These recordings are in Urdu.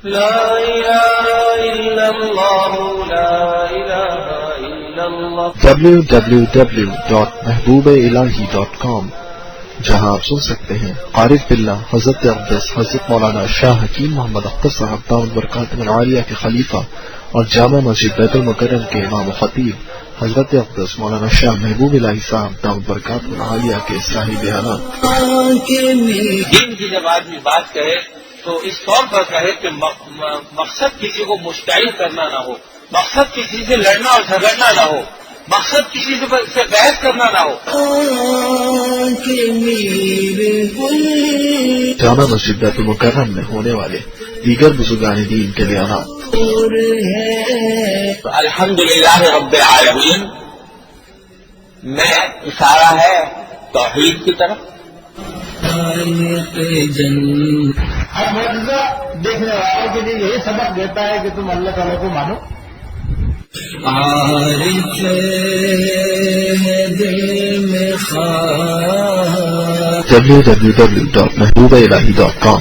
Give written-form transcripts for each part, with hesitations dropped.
لا الہ الا اللہ لا الہ الا اللہ www.محبوبالہی.com، جہاں آپ سن سکتے ہیں عارف باللہ حضرت اقدس حضرت مولانا شاہ حکیم محمد اختر صاحب دامت برکاتہ العالیہ کے خلیفہ اور جامع مسجد بیت المکرم کے امام و خطیب حضرت اقدس مولانا شاہ محبوب الہی صاحب دامت برکاتہ العالیہ کے صاحب بیانات۔ دین کی جب آدمی بات کہے تو اس طور پر کہے کہ مقصد کسی کو مشتعل کرنا نہ ہو، مقصد کسی سے لڑنا اور جھگڑنا نہ ہو، مقصد کسی سے بحث کرنا نہ ہو۔ جامع مسجد بیت المکرم میں ہونے والے دیگر بزرگان دین کے بیانات۔ الحمدللہ رب العالمین میں اشارہ ہے توحید کی طرف۔ دیکھنے والوں کے لیے یہی سبق دیتا ہے کہ تم اللہ تعالیٰ کو مانو۔ عارف دل میں خواہ www.محبوبالہی.com۔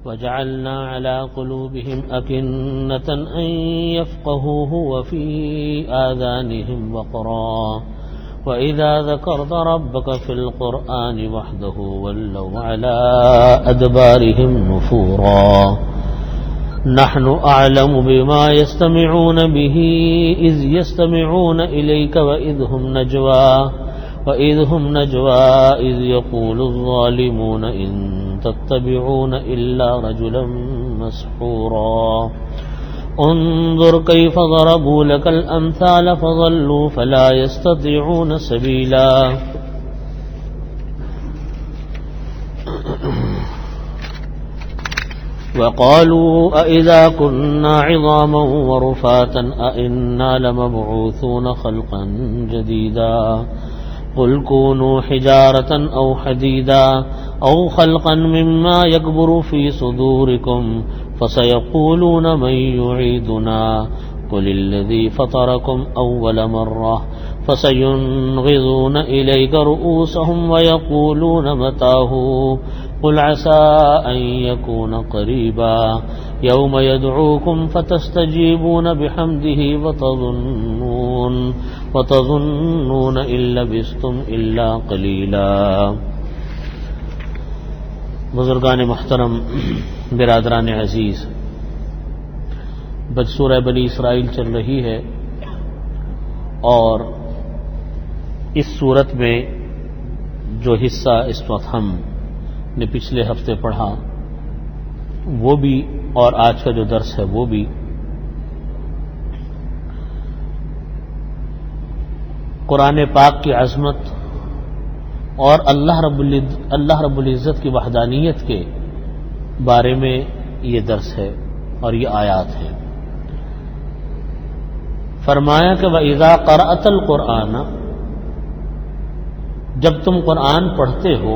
وجعلنا على قلوبهم أكنة أن يفقهوه وفي آذانهم وقرا وإذا ذكرت ربك في القرآن وحده ولوا على أدبارهم نفورا نحن أعلم بما يستمعون به إذ يستمعون إليك وإذ هم نجوى إذ يقول الظالمون إن تتبعون إلا رجلا مسحورا انظر كيف ضربوا لك الأمثال فضلوا فلا يستطيعون سبيلا وقالوا أإذا كنا عظاما ورفاتا أإنا لمبعوثون خلقا جديدا قل كونوا حجارة أو حديدا أو خلقا مما يكبر في صدوركم فسيقولون من يعيدنا قل الذي فطركم أول مرة فسينغضون إليك رؤوسهم ويقولون متاه قل عسى أن يكون قريبا يوم يدعوكم فتستجيبون بحمده وتظنون إن لبثتم إلا قليلا۔ بزرگان محترم، برادران عزیز، سورہ بنی اسرائیل چل رہی ہے اور اس صورت میں جو حصہ اس وقت ہم نے پچھلے ہفتے پڑھا وہ بھی اور آج کا جو درس ہے وہ بھی قرآن پاک کی عظمت اور اللہ رب العزت کی وحدانیت کے بارے میں یہ درس ہے اور یہ آیات ہے۔ فرمایا کہ وَإِذَا قَرَأْتَ الْقُرْآنَ، جب تم قرآن پڑھتے ہو،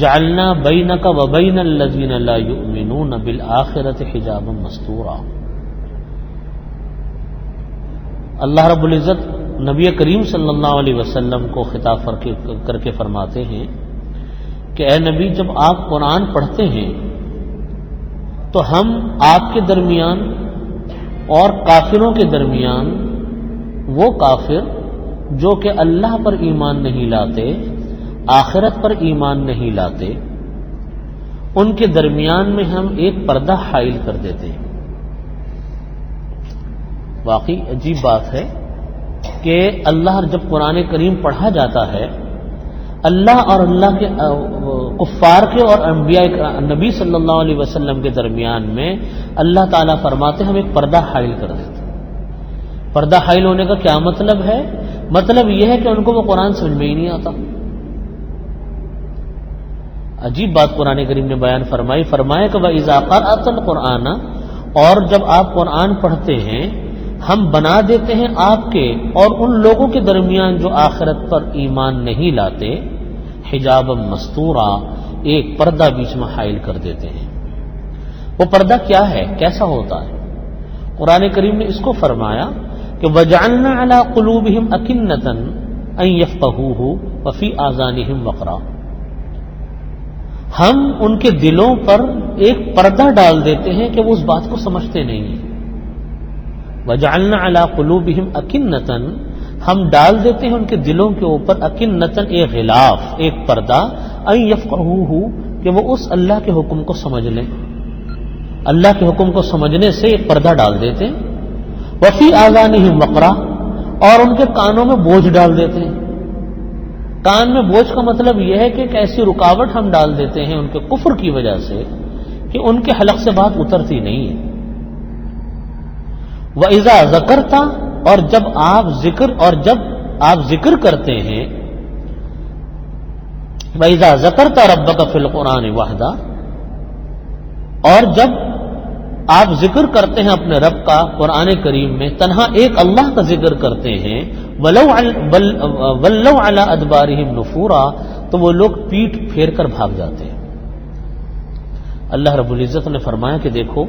جعلنا بینک وبین الذین لا یؤمنون بالآخرۃ حجابا مستورا، اللہ رب العزت نبی کریم صلی اللہ علیہ وسلم کو خطاب کر کے فرماتے ہیں کہ اے نبی، جب آپ قرآن پڑھتے ہیں تو ہم آپ کے درمیان اور کافروں کے درمیان، وہ کافر جو کہ اللہ پر ایمان نہیں لاتے، آخرت پر ایمان نہیں لاتے، ان کے درمیان میں ہم ایک پردہ حائل کر دیتے ہیں۔ واقعی عجیب بات ہے کہ اللہ جب قرآن کریم پڑھا جاتا ہے، اللہ اور اللہ کے کفار کے اور انبیاء نبی صلی اللہ علیہ وسلم کے درمیان میں اللہ تعالیٰ فرماتے ہیں ہم ایک پردہ حائل کر دیتے ہیں۔ پردہ حائل ہونے کا کیا مطلب ہے؟ مطلب یہ ہے کہ ان کو وہ قرآن سمجھ میں ہی نہیں آتا۔ عجیب بات قرآن کریم نے بیان فرمایا کہ وَإِذَا قَرَأْتَ الْقُرْآنَ، اور جب آپ قرآن پڑھتے ہیں ہم بنا دیتے ہیں آپ کے اور ان لوگوں کے درمیان جو آخرت پر ایمان نہیں لاتے، حجابا مستورا، ایک پردہ بیچ میں حائل کر دیتے ہیں۔ وہ پردہ کیا ہے، کیسا ہوتا ہے؟ قرآن کریم نے اس کو فرمایا کہ وَجَعَلْنَا عَلَىٰ قُلُوبِهِمْ أَكِنَّةً ان یفقہوہ وفی آذانہم وقرا، ہم ان کے دلوں پر ایک پردہ ڈال دیتے ہیں کہ وہ اس بات کو سمجھتے نہیں ہیں. وجعلنا علی قلوبہم اکنۃ، ہم ڈال دیتے ہیں ان کے دلوں کے اوپر اکنۃ، ایک غلاف، ایک پردہ، ان یفقہوہ، کہ وہ اس اللہ کے حکم کو سمجھ لیں. اللہ کے حکم کو سمجھنے سے ایک پردہ ڈال دیتے ہیں. وفی آذانہم وقرا، اور ان کے کانوں میں بوجھ ڈال دیتے ہیں. کان میں بوجھ کا مطلب یہ ہے کہ ایک ایسی رکاوٹ ہم ڈال دیتے ہیں ان کے کفر کی وجہ سے کہ ان کے حلق سے بات اترتی نہیں ہے. وَإِذَا ذَكَرْتَ، اور جب آپ ذکر کرتے ہیں، وَإِذَا ذَكَرْتَ رَبَّكَ فِي الْقُرْآنِ وَحْدَهُ، اور جب آپ ذکر کرتے ہیں اپنے رب کا قرآن کریم میں، تنہا ایک اللہ کا ذکر کرتے ہیں، وَلَوْ عَلَىٰ أَدْبَارِهِمْ نُفُورًا، تو وہ لوگ پیٹ پھیر کر بھاگ جاتے ہیں. اللہ رب العزت نے فرمایا کہ دیکھو،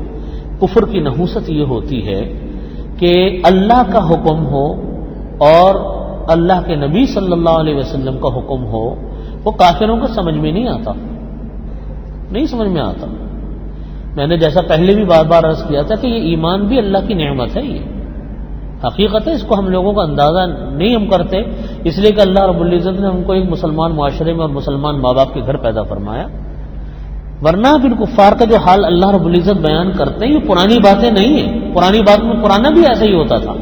کفر کی نحوست یہ ہوتی ہے کہ اللہ کا حکم ہو اور اللہ کے نبی صلی اللہ علیہ وسلم کا حکم ہو، وہ کافروں کو سمجھ میں نہیں آتا، نہیں سمجھ میں آتا. میں نے جیسا پہلے بھی بار بار عرض کیا تھا کہ یہ ایمان بھی اللہ کی نعمت ہے، یہ حقیقت ہے، اس کو ہم لوگوں کا اندازہ نہیں ہم کرتے، اس لیے کہ اللہ رب العزت نے ہم کو ایک مسلمان معاشرے میں اور مسلمان ماں باپ کے گھر پیدا فرمایا. ورنہ پھر کفار کا جو حال اللہ رب العزت بیان کرتے ہیں یہ پرانی باتیں نہیں ہیں. پرانی بات میں پرانا بھی ایسا ہی ہوتا تھا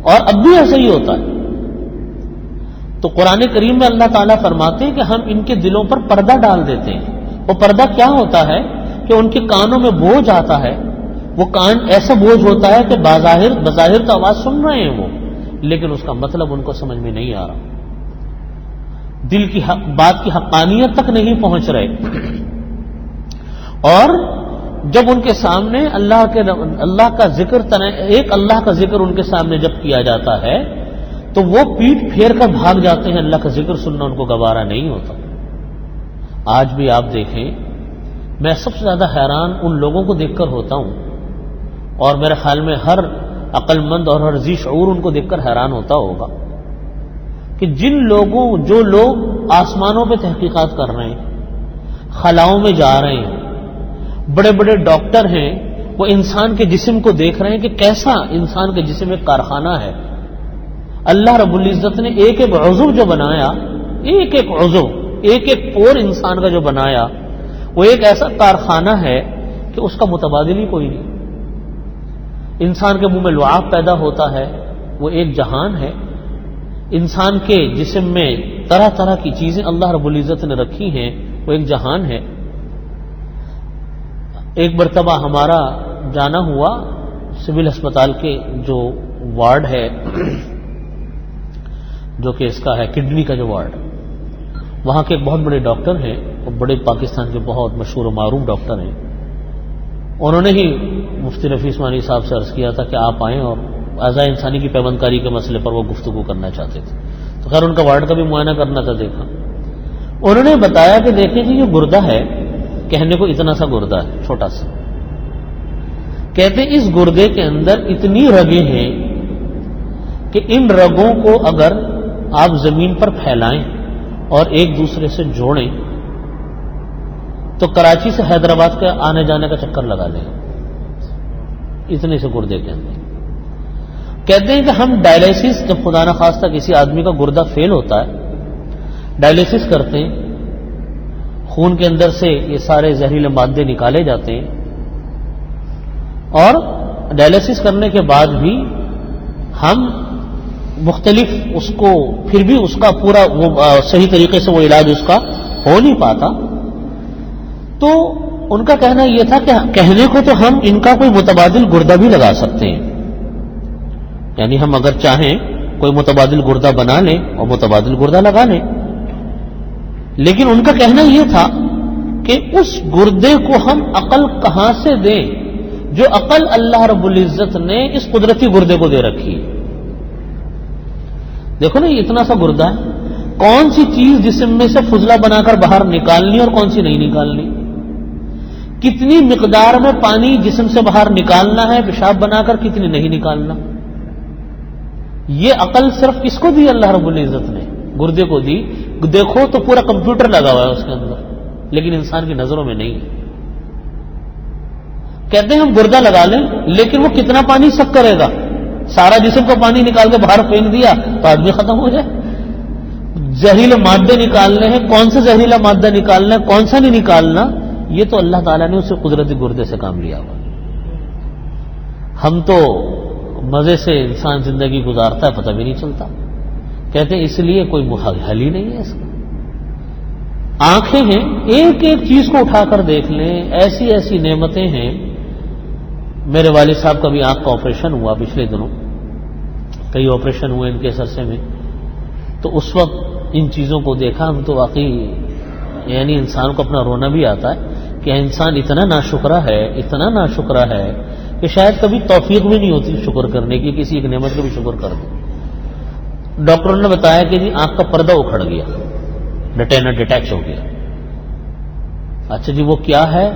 اور اب بھی ایسا ہی ہوتا ہے. تو قرآن کریم میں اللہ تعالیٰ فرماتے ہیں کہ ہم ان کے دلوں پر پردہ ڈال دیتے ہیں. وہ پردہ کیا ہوتا ہے کہ ان کے کانوں میں بوجھ آتا ہے. وہ کان ایسا بوجھ ہوتا ہے کہ بظاہر تو آواز سن رہے ہیں وہ، لیکن اس کا مطلب ان کو سمجھ میں نہیں آ رہا، دل کی بات کی حقانیت تک نہیں پہنچ رہے. اور جب ان کے سامنے اللہ کا ذکر، ایک اللہ کا ذکر ان کے سامنے جب کیا جاتا ہے تو وہ پیٹ پھیر کر بھاگ جاتے ہیں. اللہ کا ذکر سننا ان کو گوارا نہیں ہوتا. آج بھی آپ دیکھیں، میں سب سے زیادہ حیران ان لوگوں کو دیکھ کر ہوتا ہوں، اور میرے خیال میں ہر عقل مند اور ہر ذی شعور ان کو دیکھ کر حیران ہوتا ہوگا کہ جو لوگ آسمانوں پہ تحقیقات کر رہے ہیں، خلاؤں میں جا رہے ہیں، بڑے بڑے ڈاکٹر ہیں، وہ انسان کے جسم کو دیکھ رہے ہیں کہ کیسا انسان کے جسم ایک کارخانہ ہے. اللہ رب العزت نے ایک ایک عضو جو بنایا، ایک ایک عضو، ایک ایک پور انسان کا جو بنایا، وہ ایک ایسا کارخانہ ہے کہ اس کا متبادل ہی کوئی نہیں. انسان کے منہ میں لعاب پیدا ہوتا ہے، وہ ایک جہان ہے. انسان کے جسم میں طرح طرح کی چیزیں اللہ رب العزت نے رکھی ہیں، وہ ایک جہان ہے. ایک مرتبہ ہمارا جانا ہوا سول ہسپتال کے جو وارڈ ہے، جو کہ اس کا ہے کڈنی کا جو وارڈ، وہاں کے ایک بہت بڑے ڈاکٹر ہیں، اور بڑے پاکستان کے بہت مشہور و معروف ڈاکٹر ہیں. انہوں نے ہی مفتی رفیع عثمانی صاحب سے عرض کیا تھا کہ آپ آئیں، اور اعضاء انسانی کی پیوندکاری کے مسئلے پر وہ گفتگو کرنا چاہتے تھے. تو خیر ان کا وارڈ کا بھی معائنہ کرنا تھا. دیکھا انہوں نے بتایا کہ دیکھیں جی یہ گردہ ہے، کہنے کو اتنا سا گردہ ہے، چھوٹا سا. کہتے اس گردے کے اندر اتنی رگیں ہیں کہ ان رگوں کو اگر آپ زمین پر پھیلائیں اور ایک دوسرے سے جوڑیں تو کراچی سے حیدرآباد کے آنے جانے کا چکر لگا لیں، اتنے سے گردے کے اندر. کہتے ہیں کہ ہم ڈائلیسس، جب خدا نخواستہ کسی آدمی کا گردہ فیل ہوتا ہے، ڈائلیسس کرتے ہیں، خون کے اندر سے یہ سارے زہریلے مادے نکالے جاتے ہیں، اور ڈائلیسس کرنے کے بعد بھی ہم مختلف اس کو پھر بھی اس کا پورا وہ صحیح طریقے سے وہ علاج اس کا ہو نہیں پاتا. تو ان کا کہنا یہ تھا کہ کہنے کو تو ہم ان کا کوئی متبادل گردہ بھی لگا سکتے ہیں، یعنی ہم اگر چاہیں کوئی متبادل گردہ بنا لیں اور متبادل گردہ لگا لیں. لیکن ان کا کہنا یہ تھا کہ اس گردے کو ہم عقل کہاں سے دیں جو عقل اللہ رب العزت نے اس قدرتی گردے کو دے رکھی ہے. دیکھو نا یہ اتنا سا گردہ ہے، کون سی چیز جسم میں سے فضلہ بنا کر باہر نکالنی اور کون سی نہیں نکالنی، کتنی مقدار میں پانی جسم سے باہر نکالنا ہے پیشاب بنا کر، کتنی نہیں نکالنا. یہ عقل صرف کس کو دی اللہ رب العزت نے؟ گردے کو دی، دیکھو تو پورا کمپیوٹر لگا ہوا ہے اس کے اندر، لیکن انسان کی نظروں میں نہیں ہے۔ کہتے ہیں ہم گردہ لگا لیں، لیکن وہ کتنا پانی سک کرے گا؟ سارا جسم کا پانی نکال کے باہر پھینک دیا تو آدمی ختم ہو جائے۔ زہریلے مادے نکالنے ہیں، کون سا زہریلا مادہ نکالنا ہے، کون سا نہیں نکالنا، یہ تو اللہ تعالیٰ نے اسے قدرتی گردے سے کام لیا ہوا۔ ہم تو مزے سے انسان زندگی گزارتا ہے، پتہ بھی نہیں چلتا۔ کہتے ہیں اس لیے کوئی حل ہی نہیں ہے اس کا۔ آنکھیں ہیں، ایک ایک چیز کو اٹھا کر دیکھ لیں، ایسی ایسی نعمتیں ہیں۔ میرے والد صاحب کا بھی آنکھ کا آپریشن ہوا پچھلے دنوں، کئی آپریشن ہوئے ان کے عرصے میں، تو اس وقت ان چیزوں کو دیکھا ہم تو واقعی یعنی انسان کو اپنا رونا بھی آتا ہے کہ انسان اتنا ناشکرا ہے، اتنا ناشکرا ہے کہ شاید کبھی توفیق بھی نہیں ہوتی شکر کرنے کی، کسی ایک نعمت کا بھی شکر کر دے۔ ڈاکٹروں نے بتایا کہ جی آنکھ کا پردہ اکھڑ گیا، ریٹینا ڈیٹیچ ہو گیا۔ اچھا جی وہ کیا ہے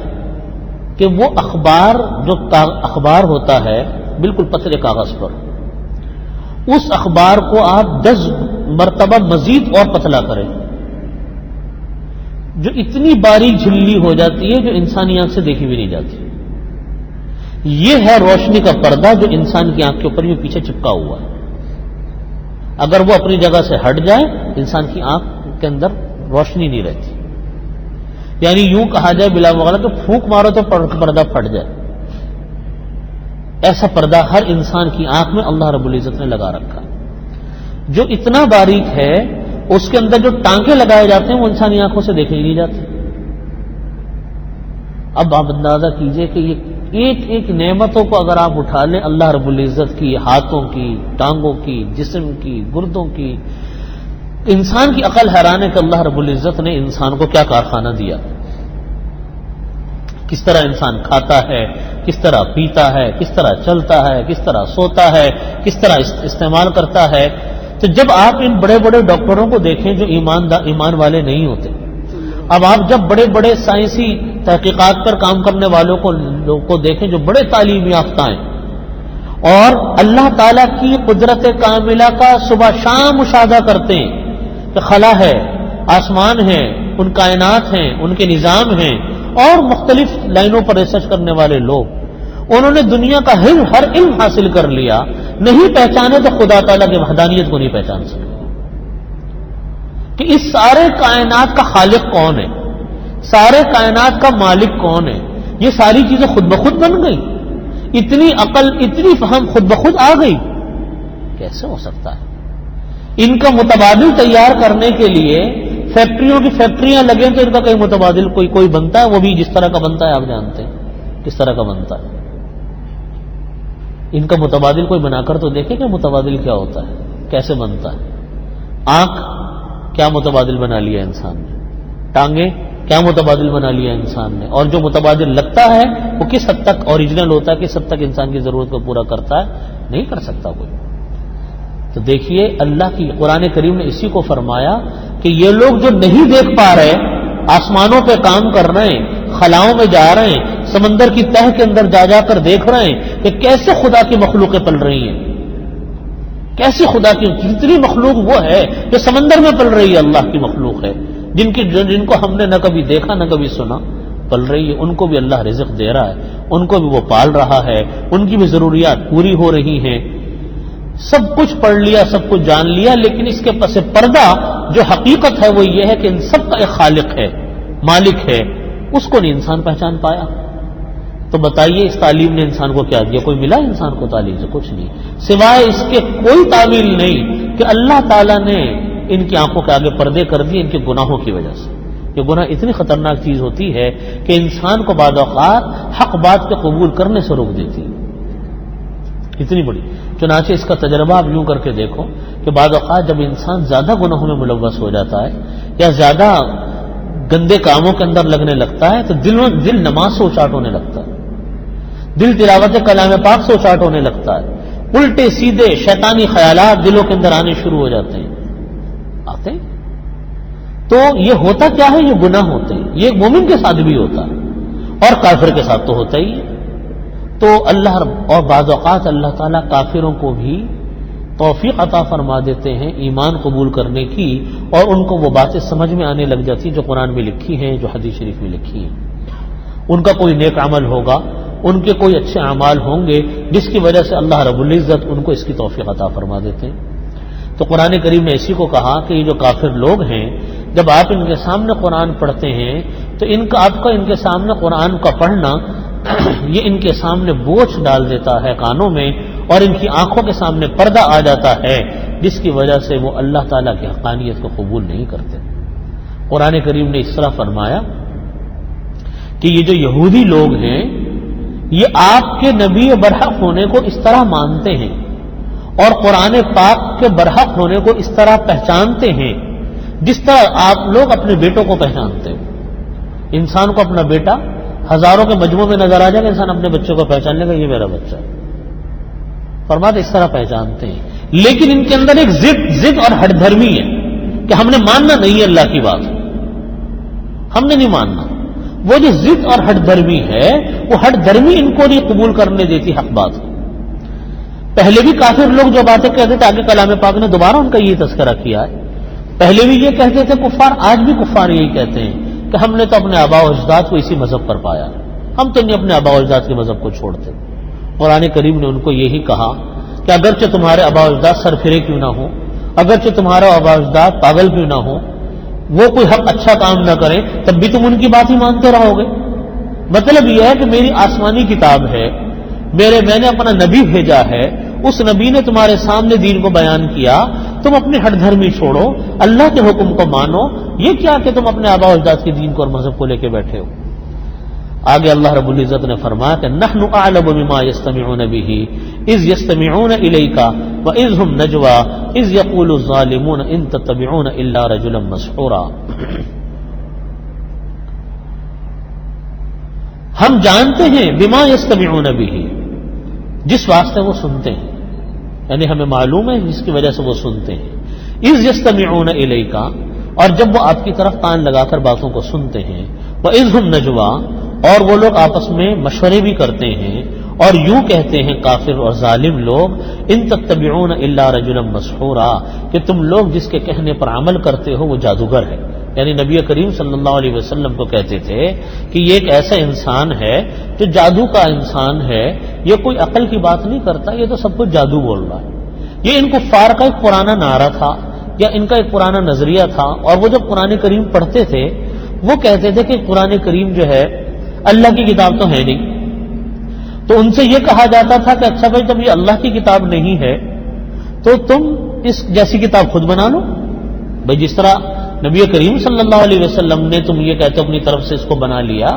کہ وہ اخبار جو اخبار ہوتا ہے بالکل پتلے کاغذ پر، اس اخبار کو آپ 10 مرتبہ مزید اور پتلا کریں، جو اتنی باریک جھلی ہو جاتی ہے جو انسانی آنکھ سے دیکھی بھی نہیں جاتی۔ یہ ہے روشنی کا پردہ جو انسان کی آنکھ کے اوپر یہ پیچھے چپکا ہوا ہے۔ اگر وہ اپنی جگہ سے ہٹ جائے انسان کی آنکھ کے اندر روشنی نہیں رہتی، یعنی یوں کہا جائے بلا مغالطہ کہ پھونک مارو تو پردہ پھٹ جائے۔ ایسا پردہ ہر انسان کی آنکھ میں اللہ رب العزت نے لگا رکھا، جو اتنا باریک ہے اس کے اندر جو ٹانکے لگائے جاتے ہیں وہ انسانی آنکھوں سے دیکھے ہی نہیں جاتے۔ اب آپ اندازہ کیجئے کہ یہ ایک ایک نعمتوں کو اگر آپ اٹھا لیں اللہ رب العزت کی، ہاتھوں کی، ٹانگوں کی، جسم کی، گردوں کی، انسان کی عقل حیران ہے کہ اللہ رب العزت نے انسان کو کیا کارخانہ دیا، کس طرح انسان کھاتا ہے، کس طرح پیتا ہے، کس طرح چلتا ہے، کس طرح سوتا ہے، کس طرح استعمال کرتا ہے۔ تو جب آپ ان بڑے بڑے ڈاکٹروں کو دیکھیں جو ایمان والے نہیں ہوتے، اب آپ جب بڑے بڑے سائنسی تحقیقات پر کام کرنے والوں کو دیکھیں جو بڑے تعلیم یافتہ ہیں اور اللہ تعالیٰ کی قدرت کاملہ کا صبح شام مشاہدہ کرتے ہیں کہ خلا ہے، آسمان ہے، ان کائنات ہیں، ان کے نظام ہیں، اور مختلف لائنوں پر ریسرچ کرنے والے لوگ، انہوں نے دنیا کا ہر علم حاصل کر لیا، نہیں پہچانے تو خدا تعالیٰ کی وحدانیت کو نہیں پہچان سکے کہ اس سارے کائنات کا خالق کون ہے، سارے کائنات کا مالک کون ہے۔ یہ ساری چیزیں خود بخود بن گئی، اتنی عقل اتنی فہم خود بخود آ گئی، کیسے ہو سکتا ہے؟ ان کا متبادل تیار کرنے کے لیے فیکٹریوں کی فیکٹریاں لگیں تو ان کا کہیں متبادل کوئی بنتا ہے، وہ بھی جس طرح کا بنتا ہے آپ جانتے ہیں کس طرح کا بنتا ہے۔ ان کا متبادل کوئی بنا کر تو دیکھیں کہ متبادل کیا ہوتا ہے، کیسے بنتا ہے۔ آنکھ کیا متبادل بنا لیا انسان نے، ٹانگیں کیا متبادل بنا لیا انسان نے، اور جو متبادل لگتا ہے وہ کس حد تک اوریجنل ہوتا ہے، کس حد تک انسان کی ضرورت کو پورا کرتا ہے، نہیں کر سکتا کوئی۔ تو دیکھیے اللہ کی قرآن کریم نے اسی کو فرمایا کہ یہ لوگ جو نہیں دیکھ پا رہے، آسمانوں پہ کام کر رہے ہیں، خلاؤں میں جا رہے ہیں، سمندر کی تہ کے اندر جا کر دیکھ رہے ہیں کہ کیسے خدا کی مخلوقیں پل رہی ہیں، کیسے خدا کی جتنی مخلوق وہ ہے جو سمندر میں پل رہی ہے، اللہ کی مخلوق ہے، جن کو ہم نے نہ کبھی دیکھا نہ کبھی سنا، پل رہی ہے، ان کو بھی اللہ رزق دے رہا ہے، ان کو بھی وہ پال رہا ہے، ان کی بھی ضروریات پوری ہو رہی ہیں۔ سب کچھ پڑھ لیا، سب کچھ جان لیا، لیکن اس کے پس پردہ جو حقیقت ہے وہ یہ ہے کہ ان سب کا ایک خالق ہے، مالک ہے، اس کو نہیں انسان پہچان پایا۔ تو بتائیے اس تعلیم نے انسان کو کیا دیا؟ کوئی ملا انسان کو تعلیم سے؟ کچھ نہیں، سوائے اس کے کوئی تعویل نہیں کہ اللہ تعالیٰ نے ان کی آنکھوں کے آگے پردے کر دیے ان کے گناہوں کی وجہ سے۔ یہ گناہ اتنی خطرناک چیز ہوتی ہے کہ انسان کو بعض اوقات حق بات کے قبول کرنے سے روک دیتی ہے، اتنی بڑی۔ چنانچہ اس کا تجربہ آپ یوں کر کے دیکھو کہ بعض اوقات جب انسان زیادہ گناہوں میں ملوث ہو جاتا ہے یا زیادہ گندے کاموں کے اندر لگنے لگتا ہے تو دل نماز سے اچاٹ ہونے لگتا ہے، دل تلاوت کلام پاک سے اچاٹ ہونے لگتا ہے، الٹے سیدھے شیطانی خیالات دلوں کے اندر آنے شروع ہو جاتے ہیں، آتے ہیں۔ تو یہ ہوتا کیا ہے؟ یہ گناہ ہوتے ہیں، یہ مومن کے ساتھ بھی ہوتا ہے اور کافر کے ساتھ تو ہوتا ہی ہے۔ تو اللہ اور بعض اوقات اللہ تعالیٰ کافروں کو بھی توفیق عطا فرما دیتے ہیں ایمان قبول کرنے کی، اور ان کو وہ باتیں سمجھ میں آنے لگ جاتی جو قرآن میں لکھی ہیں، جو حدیث شریف میں لکھی ہیں۔ ان کا کوئی نیک عمل ہوگا، ان کے کوئی اچھے اعمال ہوں گے جس کی وجہ سے اللہ رب العزت ان کو اس کی توفیق عطا فرما دیتے ہیں۔ تو قرآن کریم نے اسی کو کہا کہ یہ جو کافر لوگ ہیں، جب آپ ان کے سامنے قرآن پڑھتے ہیں تو آپ کا ان کے سامنے قرآن کا پڑھنا یہ ان کے سامنے بوجھ ڈال دیتا ہے کانوں میں، اور ان کی آنکھوں کے سامنے پردہ آ جاتا ہے، جس کی وجہ سے وہ اللہ تعالیٰ کی حقانیت کو قبول نہیں کرتے۔ قرآن کریم نے اس طرح فرمایا کہ یہ جو یہودی لوگ ہیں یہ آپ کے نبی برحق ہونے کو اس طرح مانتے ہیں اور قرآن پاک کے برحق ہونے کو اس طرح پہچانتے ہیں جس طرح آپ لوگ اپنے بیٹوں کو پہچانتے ہیں۔ انسان کو اپنا بیٹا ہزاروں کے مجموعے میں نظر آ جائے گا، انسان اپنے بچوں کو پہچان لے گا یہ میرا بچہ ہے، فرماتے اس طرح پہچانتے ہیں۔ لیکن ان کے اندر ایک ضد اور ہٹ دھرمی ہے کہ ہم نے ماننا نہیں ہے اللہ کی بات، ہم نے نہیں ماننا۔ وہ جو ضد اور ہٹ دھرمی ہے، وہ ہٹ دھرمی ان کو نہیں قبول کرنے دیتی حق بات۔ پہلے بھی کافر لوگ جو باتیں کہتے تھے، آگے کلام پاک نے دوبارہ ان کا یہ تذکرہ کیا ہے، پہلے بھی یہ کہتے تھے کفار، آج بھی کفار یہی کہتے ہیں کہ ہم نے تو اپنے آباء و اجداد کو اسی مذہب پر پایا، ہم تو نہیں اپنے آباء و اجداد کے مذہب کو چھوڑتے۔ قرآن کریم نے ان کو یہی کہا کہ اگرچہ تمہارے آباء و اجداد سر پھرے کیوں نہ ہو، اگرچہ تمہارا آباء و اجداد پاگل کیوں نہ ہو، وہ کوئی حق اچھا کام نہ کریں، تب بھی تم ان کی بات ہی مانتے رہو گے۔ مطلب یہ ہے کہ میری آسمانی کتاب ہے، میں نے اپنا نبی بھیجا ہے، اس نبی نے تمہارے سامنے دین کو بیان کیا، تم اپنی ہٹ دھرمی چھوڑو، اللہ کے حکم کو مانو، یہ کیا کہ تم اپنے آباء و اجداد کے دین کو اور مذہب کو لے کے بیٹھے ہو۔ آگے اللہ رب العزت نے فرمایا کہ نحن اعلم بما يستمعون به اذ يستمعون اليك واذ هم نجوى اذ يقول الظالمون ان تتبعون الا رجلا مسحورا۔ ہم جانتے ہیں بما يستمعون به، جس واسطے وہ سنتے ہیں، یعنی ہمیں معلوم ہے جس کی وجہ سے وہ سنتے ہیں۔ اذ يستمعون اليك، اور جب وہ آپ کی طرف کان لگا کر باتوں کو سنتے ہیں، واذ هم نجوى، اور وہ لوگ آپس میں مشورے بھی کرتے ہیں، اور یوں کہتے ہیں کافر اور ظالم لوگ، ان تتبعون الا رجلا مسحورا، کہ تم لوگ جس کے کہنے پر عمل کرتے ہو وہ جادوگر ہے۔ یعنی نبی کریم صلی اللہ علیہ وسلم کو کہتے تھے کہ یہ ایک ایسا انسان ہے جو جادو کا انسان ہے، یہ کوئی عقل کی بات نہیں کرتا، یہ تو سب کچھ جادو بول رہا ہے۔ یہ ان کفار کا ایک پرانا نعرہ تھا یا ان کا ایک پرانا نظریہ تھا، اور وہ جب قرآن کریم پڑھتے تھے وہ کہتے تھے کہ قرآن کریم جو ہے اللہ کی کتاب تو ہے نہیں۔ تو ان سے یہ کہا جاتا تھا کہ اچھا بھائی جب یہ اللہ کی کتاب نہیں ہے تو تم اس جیسی کتاب خود بنا لو۔ بھائی جس طرح نبی کریم صلی اللہ علیہ وسلم نے تم یہ کہتے اپنی طرف سے اس کو بنا لیا،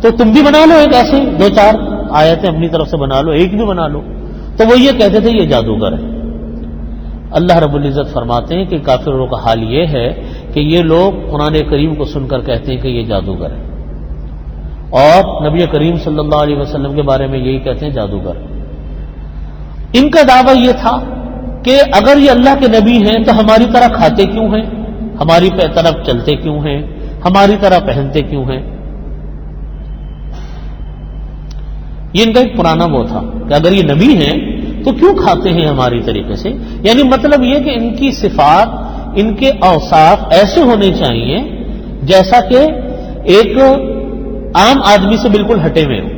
تو تم بھی بنا لو ایک ایسے 2-4 آیتیں اپنی طرف سے بنا لو، ایک بھی بنا لو۔ تو وہ یہ کہتے تھے یہ جادوگر ہے۔ اللہ رب العزت فرماتے ہیں کہ کافروں کا حال یہ ہے کہ یہ لوگ قرآن کریم کو سن کر کہتے ہیں کہ یہ جادوگر ہے، اور نبی کریم صلی اللہ علیہ وسلم کے بارے میں یہی کہتے ہیں جادوگر۔ ان کا دعویٰ یہ تھا کہ اگر یہ اللہ کے نبی ہیں تو ہماری طرح کھاتے کیوں ہیں، ہماری طرف چلتے کیوں ہیں، ہماری طرح پہنتے کیوں ہیں۔ یہ ان کا ایک پرانا وہ تھا کہ اگر یہ نبی ہیں تو کیوں کھاتے ہیں ہماری طریقے سے۔ یعنی مطلب یہ کہ ان کی صفات، ان کے اوصاف ایسے ہونے چاہیے جیسا کہ ایک عام آدمی سے بالکل ہٹے ہوئے ہو،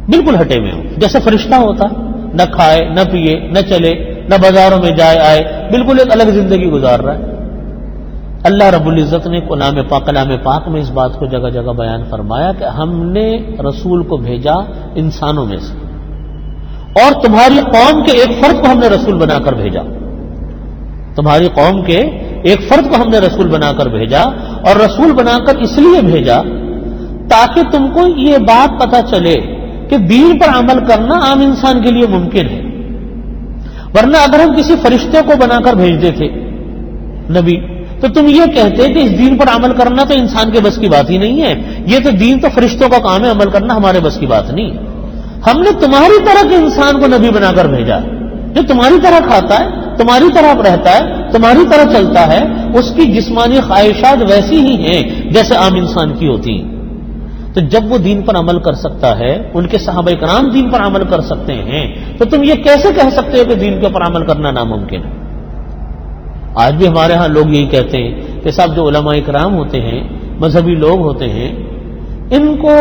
بالکل ہٹے ہوئے ہو، جیسے فرشتہ ہوتا، نہ کھائے نہ پیے نہ چلے نہ بازاروں میں جائے آئے، بالکل ایک الگ زندگی گزار رہا ہے۔ اللہ رب العزت نے کلام پاک میں اس بات کو جگہ جگہ بیان فرمایا کہ ہم نے رسول کو بھیجا انسانوں میں سے، اور تمہاری قوم کے ایک فرد کو ہم نے رسول بنا کر بھیجا، تمہاری قوم کے ایک فرد کو ہم نے رسول بنا کر بھیجا، اور رسول بنا کر اس لیے بھیجا تاکہ تم کو یہ بات پتہ چلے کہ دین پر عمل کرنا عام انسان کے لیے ممکن ہے۔ ورنہ اگر ہم کسی فرشتے کو بنا کر بھیجتے تھے نبی، تو تم یہ کہتے کہ اس دین پر عمل کرنا تو انسان کے بس کی بات ہی نہیں ہے، یہ تو دین تو فرشتوں کا کام ہے، عمل کرنا ہمارے بس کی بات نہیں ہے۔ ہم نے تمہاری طرح کے انسان کو نبی بنا کر بھیجا جو تمہاری طرح کھاتا ہے، تمہاری طرح رہتا ہے، تمہاری طرح چلتا ہے، اس کی جسمانی خواہشات ویسی ہی ہیں جیسے عام انسان کی ہوتی ہیں۔ تو جب وہ دین پر عمل کر سکتا ہے، ان کے صحابہ کرام دین پر عمل کر سکتے ہیں، تو تم یہ کیسے کہہ سکتے ہو کہ دین کے اوپر عمل کرنا ناممکن ہے؟ آج بھی ہمارے ہاں لوگ یہی کہتے ہیں کہ صاحب جو علماء کرام ہوتے ہیں، مذہبی لوگ ہوتے ہیں، ان کو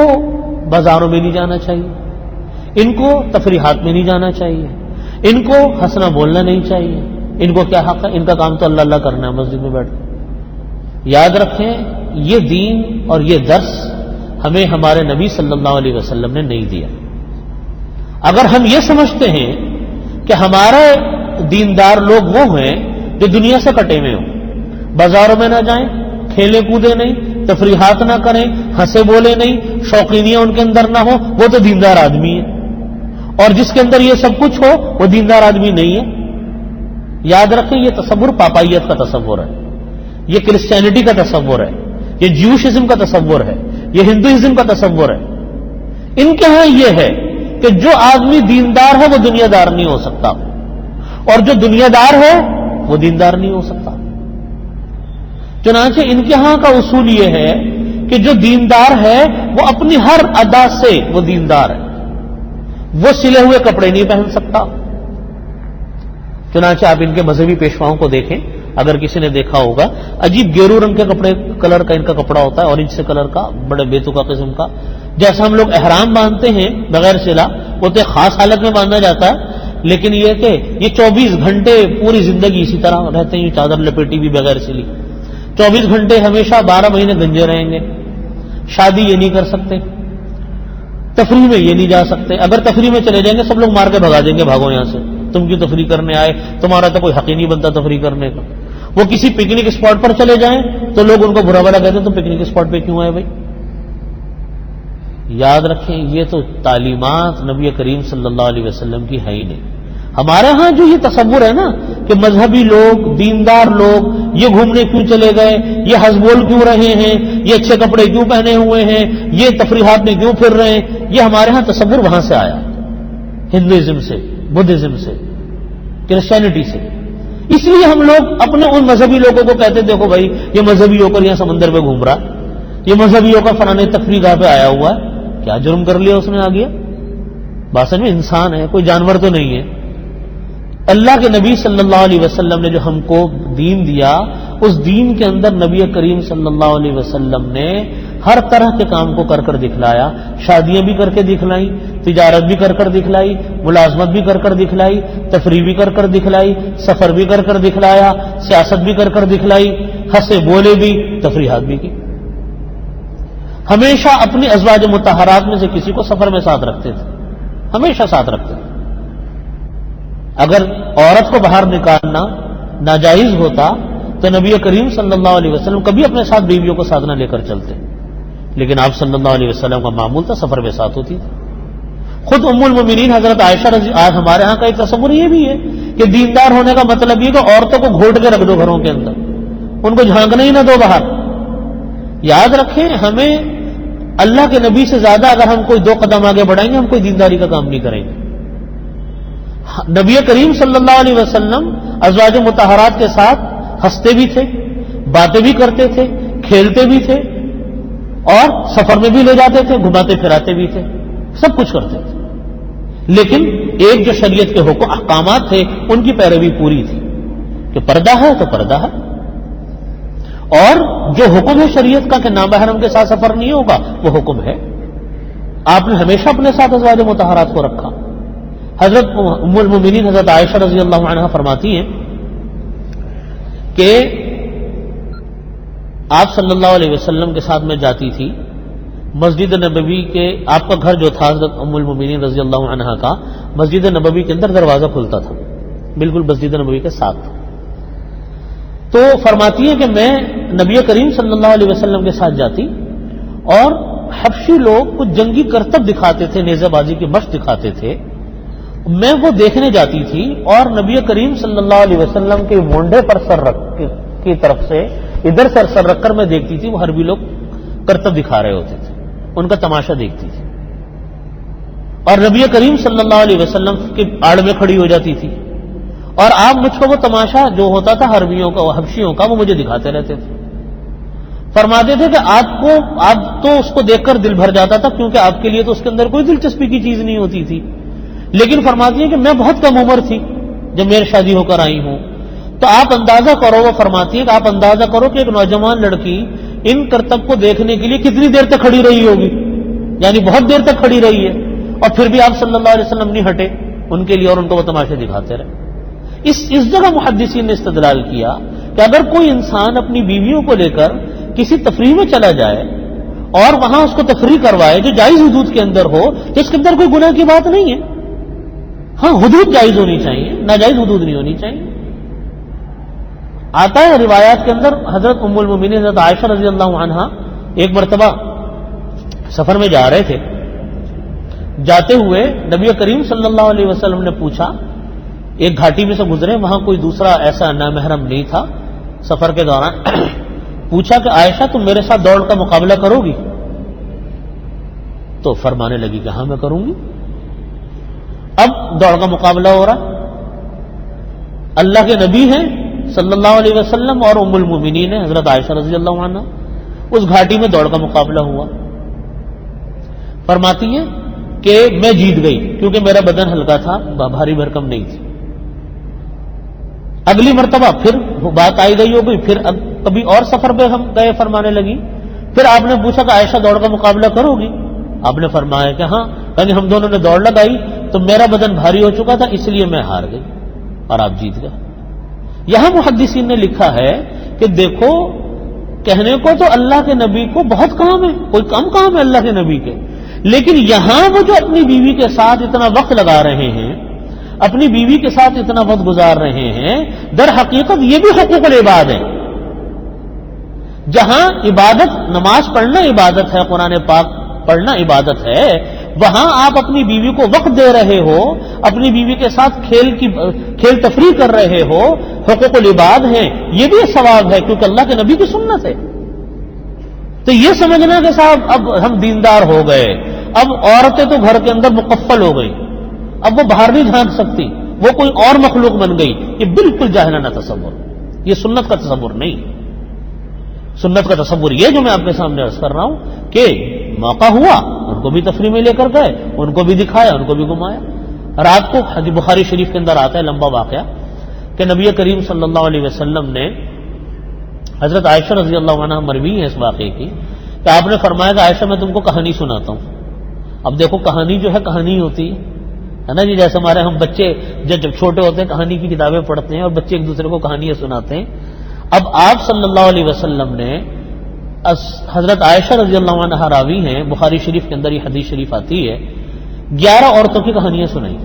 بازاروں میں نہیں جانا چاہیے، ان کو تفریحات میں نہیں جانا چاہیے، ان کو ہنسنا بولنا نہیں چاہیے، ان کو کیا حق ہے، ان کا کام تو اللہ اللہ کرنا ہے مسجد میں بیٹھ کے۔ یاد رکھیں، یہ دین اور یہ درس ہمیں ہمارے نبی صلی اللہ علیہ وسلم نے نہیں دیا۔ اگر ہم یہ سمجھتے ہیں کہ ہمارے دیندار لوگ وہ ہیں جو دنیا سے کٹے ہوئے ہوں، بازاروں میں نہ جائیں، کھیلے کودے نہیں، تفریحات نہ کریں، ہنسے بولے نہیں، شوقینیاں ان کے اندر نہ ہو، وہ تو دیندار آدمی ہے، اور جس کے اندر یہ سب کچھ ہو وہ دیندار آدمی نہیں ہے۔ یاد رکھیں، یہ تصور پاپائیت کا تصور ہے، یہ کرسچینٹی کا تصور ہے، یہ جیوشزم کا تصور ہے، یہ ہندوازم کا تصور ہے۔ ان کے ہاں یہ ہے کہ جو آدمی دیندار ہے وہ دنیا دار نہیں ہو سکتا، اور جو دنیا دار ہے وہ دیندار نہیں ہو سکتا۔ چنانچہ ان کے ہاں کا اصول یہ ہے کہ جو دیندار ہے وہ اپنی ہر ادا سے وہ دیندار ہے، وہ سلے ہوئے کپڑے نہیں پہن سکتا۔ چنانچہ آپ ان کے مذہبی پیشواؤں کو دیکھیں، اگر کسی نے دیکھا ہوگا، عجیب گیرو رنگ کے کپڑے کلر کا ان کا کپڑا ہوتا ہے، اورنج سے کلر کا، بڑے بیتوقع قسم کا۔ جیسا ہم لوگ احرام باندھتے ہیں بغیر سلا، وہ تو خاص حالت میں باندھا جاتا ہے، لیکن یہ کہ یہ 24 گھنٹے پوری زندگی اسی طرح رہتے ہیں، چادر لپیٹی بھی بغیر سلی، 24 گھنٹے ہمیشہ 12 مہینے گنجے رہیں گے۔ شادی یہ نہیں کر سکتے، تفریح میں یہ نہیں جا سکتے، اگر تفریح میں چلے جائیں گے سب لوگ مار کے بھگا دیں گے، بھاگو یہاں سے، تم کیوں تفریح کرنے آئے، تمہارا تو کوئی حق ہی نہیں بنتا تفریح کرنے کا۔ وہ کسی پکنک اسپاٹ پر چلے جائیں تو لوگ ان کو برا بھلا کہتے ہیں، تم پکنک اسپاٹ پہ کیوں آئے بھائی؟ یاد رکھیں، یہ تو تعلیمات نبی کریم صلی اللہ علیہ وسلم کی ہے ہی نہیں۔ ہمارے ہاں جو یہ تصور ہے نا کہ مذہبی لوگ، دیندار لوگ یہ گھومنے کیوں چلے گئے، یہ ہزبول کیوں رہے ہیں، یہ اچھے کپڑے کیوں پہنے ہوئے ہیں، یہ تفریحات میں کیوں پھر رہے ہیں، یہ ہمارے ہاں تصور وہاں سے آیا، ہندوازم سے، بدھزم سے، کرسچینٹی سے۔ اس لیے ہم لوگ اپنے ان مذہبی لوگوں کو کہتے دیکھو بھائی یہ مذہبی ہو کر یہاں سمندر پہ گھوم رہا، یہ مذہبی ہو کر فلانے تفریح گاہ پہ آیا ہوا ہے، کیا جرم کر لیا اس نے؟ آ گیا باسن میں انسان ہے، کوئی جانور تو نہیں ہے۔ اللہ کے نبی صلی اللہ علیہ وسلم نے جو ہم کو دین دیا، اس دین کے اندر نبی کریم صلی اللہ علیہ وسلم نے ہر طرح کے کام کو کر کر دکھلایا، شادیاں بھی کر کے دکھلائی، تجارت بھی کر کر دکھلائی، ملازمت بھی کر کر دکھلائی، تفریح بھی کر کر دکھلائی، سفر بھی کر کر دکھلایا، سیاست بھی کر کر دکھلائی، ہنسے بولے بھی، تفریحات بھی کی۔ ہمیشہ اپنی ازواج مطہرات میں سے کسی کو سفر میں ساتھ رکھتے تھے، ہمیشہ ساتھ رکھتے تھے۔ اگر عورت کو باہر نکالنا ناجائز ہوتا تو نبی کریم صلی اللہ علیہ وسلم کبھی اپنے ساتھ بیویوں کو ساتھ نہ لے کر چلتے، لیکن آپ صلی اللہ علیہ وسلم کا معمول تھا سفر میں ساتھ ہوتی تھی۔ خود ام المومنین حضرت عائشہ رضی آج ہمارے ہاں کا ایک تصور یہ بھی ہے کہ دیندار ہونے کا مطلب یہ کہ عورتوں کو گھوٹ کے رکھ دو گھروں کے اندر، ان کو جھانکنا ہی نہ دو باہر۔ یاد رکھیں، ہمیں اللہ کے نبی سے زیادہ اگر ہم کوئی 2 قدم آگے بڑھائیں گے ہم کوئی دینداری کا کام نہیں کریں گے۔ نبی کریم صلی اللہ علیہ وسلم ازواج مطہرات کے ساتھ ہنستے بھی تھے، باتیں بھی کرتے تھے، کھیلتے بھی تھے، اور سفر میں بھی لے جاتے تھے، گھماتے پھراتے بھی تھے، سب کچھ کرتے تھے۔ لیکن ایک جو شریعت کے حکم احکامات تھے ان کی پیروی پوری تھی کہ پردہ ہے تو پردہ ہے، اور جو حکم ہے شریعت کا کہ نامحرم کے ساتھ سفر نہیں ہوگا وہ حکم ہے۔ آپ نے ہمیشہ اپنے ساتھ ازواج مطہرات کو رکھا۔ حضرت ام المومنین حضرت عائشہ رضی اللہ عنہا فرماتی ہیں کہ آپ صلی اللہ علیہ وسلم کے ساتھ میں جاتی تھی مسجد نبوی کے، آپ کا گھر جو تھا حضرت ام المومنین رضی اللہ عنہا کا مسجد نبوی کے اندر دروازہ کھلتا تھا، بالکل مسجد نبوی کے ساتھ۔ تو فرماتی ہیں کہ میں نبی کریم صلی اللہ علیہ وسلم کے ساتھ جاتی، اور حبشی لوگ کچھ جنگی کرتب دکھاتے تھے، نیزہ بازی کی مشق دکھاتے تھے، میں وہ دیکھنے جاتی تھی، اور نبی کریم صلی اللہ علیہ وسلم کے مونڈے پر سر رکھ کی طرف سے ادھر سر رکھ کر میں دیکھتی تھی، وہ حربی لوگ کرتب دکھا رہے ہوتے تھے، ان کا تماشا دیکھتی تھی، اور نبی کریم صلی اللہ علیہ وسلم کی آڑ میں کھڑی ہو جاتی تھی، اور آپ مجھ کو وہ تماشا جو ہوتا تھا حربیوں کا، حبشیوں کا، وہ مجھے دکھاتے رہتے تھے۔ فرماتے تھے کہ آپ تو اس کو دیکھ کر دل بھر جاتا تھا، کیونکہ آپ کے لیے تو اس کے اندر کوئی دلچسپی کی چیز نہیں ہوتی تھی، لیکن فرماتی ہیں کہ میں بہت کم عمر تھی جب میری شادی ہو کر آئی ہوں، تو آپ اندازہ کرو، وہ فرماتی ہے کہ آپ اندازہ کرو کہ ایک نوجوان لڑکی ان کرتب کو دیکھنے کے لیے کتنی دیر تک کھڑی رہی ہوگی، یعنی بہت دیر تک کھڑی رہی ہے، اور پھر بھی آپ صلی اللہ علیہ وسلم نہیں ہٹے ان کے لیے اور ان کو وہ تماشے دکھاتے رہے۔ اس جگہ محدثین نے استدلال کیا کہ اگر کوئی انسان اپنی بیویوں کو لے کر کسی تفریح میں چلا جائے اور وہاں اس کو تفریح کروائے جو جائز حدود کے اندر ہو، تو اس کے اندر کوئی گناہ کی بات نہیں ہے۔ ہاں، حدود جائز ہونی چاہیے، ناجائز حدود نہیں ہونی چاہیے۔ آتا ہے روایات کے اندر، حضرت ام المومنین حضرت عائشہ رضی اللہ عنہا ایک مرتبہ سفر میں جا رہے تھے، جاتے ہوئے نبی کریم صلی اللہ علیہ وسلم نے پوچھا، ایک گھاٹی میں سے گزرے، وہاں کوئی دوسرا ایسا نامحرم نہیں تھا سفر کے دوران، پوچھا کہ عائشہ تم میرے ساتھ دوڑ کا مقابلہ کرو گی؟ تو فرمانے لگی کہ ہاں میں کروں گی۔ اب دوڑ کا مقابلہ ہو رہا، اللہ کے نبی ہیں صلی اللہ علیہ وسلم اور ام المومنین ہیں حضرت عائشہ رضی اللہ عنہ، اس گھاٹی میں دوڑ کا مقابلہ ہوا۔ فرماتی ہیں کہ میں جیت گئی کیونکہ میرا بدن ہلکا تھا، بھاری بھرکم نہیں تھی۔ اگلی مرتبہ پھر بات آئی گئی ہو گئی، پھر اب کبھی اور سفر پہ ہم گئے، فرمانے لگی، پھر آپ نے پوچھا کہ عائشہ دوڑ کا مقابلہ کرو گی؟ آپ نے فرمایا کہ ہاں، یعنی ہم دونوں نے دوڑ لگائی تو میرا بدن بھاری ہو چکا تھا اس لیے میں ہار گئی اور آپ جیت گئے۔ یہاں محدثین نے لکھا ہے کہ دیکھو، کہنے کو تو اللہ کے نبی کو بہت کام ہے، کوئی کم کام ہے اللہ کے نبی کے، لیکن یہاں وہ جو اپنی بیوی کے ساتھ اتنا وقت لگا رہے ہیں، اپنی بیوی کے ساتھ اتنا وقت گزار رہے ہیں، در حقیقت یہ بھی حقوق العباد ہے۔ جہاں عبادت، نماز پڑھنا عبادت ہے، قرآن پاک پڑھنا عبادت ہے، وہاں آپ اپنی بیوی کو وقت دے رہے ہو، اپنی بیوی کے ساتھ کھیل تفریح کر رہے ہو، حقوق العباد ہیں، یہ بھی ثواب ہے کیونکہ اللہ کے نبی کی سنت ہے۔ تو یہ سمجھنا کہ صاحب اب ہم دیندار ہو گئے، اب عورتیں تو گھر کے اندر مکفل ہو گئی، اب وہ باہر نہیں جھانک سکتی، وہ کوئی اور مخلوق بن گئی، یہ بالکل جاہلانہ تصور، یہ سنت کا تصور نہیں۔ سنت کا تصور یہ جو میں آپ کے سامنے عرض کر رہا ہوں کہ موقع ہوا ان کو بھی تفریح میں لے کر گئے، ان کو بھی دکھایا، ان کو بھی گھمایا۔ رات کو حدیث بخاری شریف کے اندر آتا ہے لمبا واقعہ کہ نبی کریم صلی اللہ علیہ وسلم نے، حضرت عائشہ رضی اللہ عنہ مروی ہے اس واقعے کی، کہ آپ نے فرمایا کہ عائشہ میں تم کو کہانی سناتا ہوں۔ اب دیکھو کہانی جو ہے کہانی ہوتی ہے نا جی، جیسے ہمارے ہم بچے جب چھوٹے ہوتے ہیں کہانی کی کتابیں پڑھتے ہیں اور بچے ایک دوسرے کو کہانیاں سناتے ہیں۔ اب آپ صلی اللہ علیہ وسلم نے حضرت عائشہ رضی اللہ عنہ راوی ہیں، بخاری شریف کے اندر یہ حدیث شریف آتی ہے، 11 عورتوں کی کہانیاں سنائی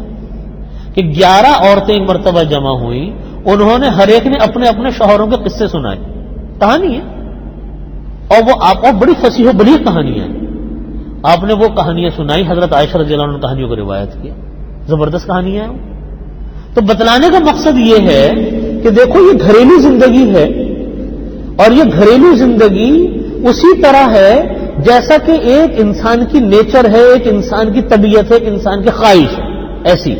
کہ 11 عورتیں ایک مرتبہ جمع ہوئی، انہوں نے ہر ایک نے اپنے اپنے شوہروں کے قصے سنائے، کہانی ہے، اور وہ آپ کو بڑی فصیح و بلیغ کہانیاں ہیں۔ آپ نے وہ کہانیاں سنائی، حضرت عائشہ رضی اللہ عنہ نے کہانیوں کو روایت کیا، زبردست کہانیاں ہیں۔ تو بتلانے کا مقصد یہ ہے کہ دیکھو یہ گھریلو زندگی ہے، اور یہ گھریلو زندگی اسی طرح ہے جیسا کہ ایک انسان کی نیچر ہے، ایک انسان کی طبیعت ہے، ایک انسان کی خواہش ہے، ایسی۔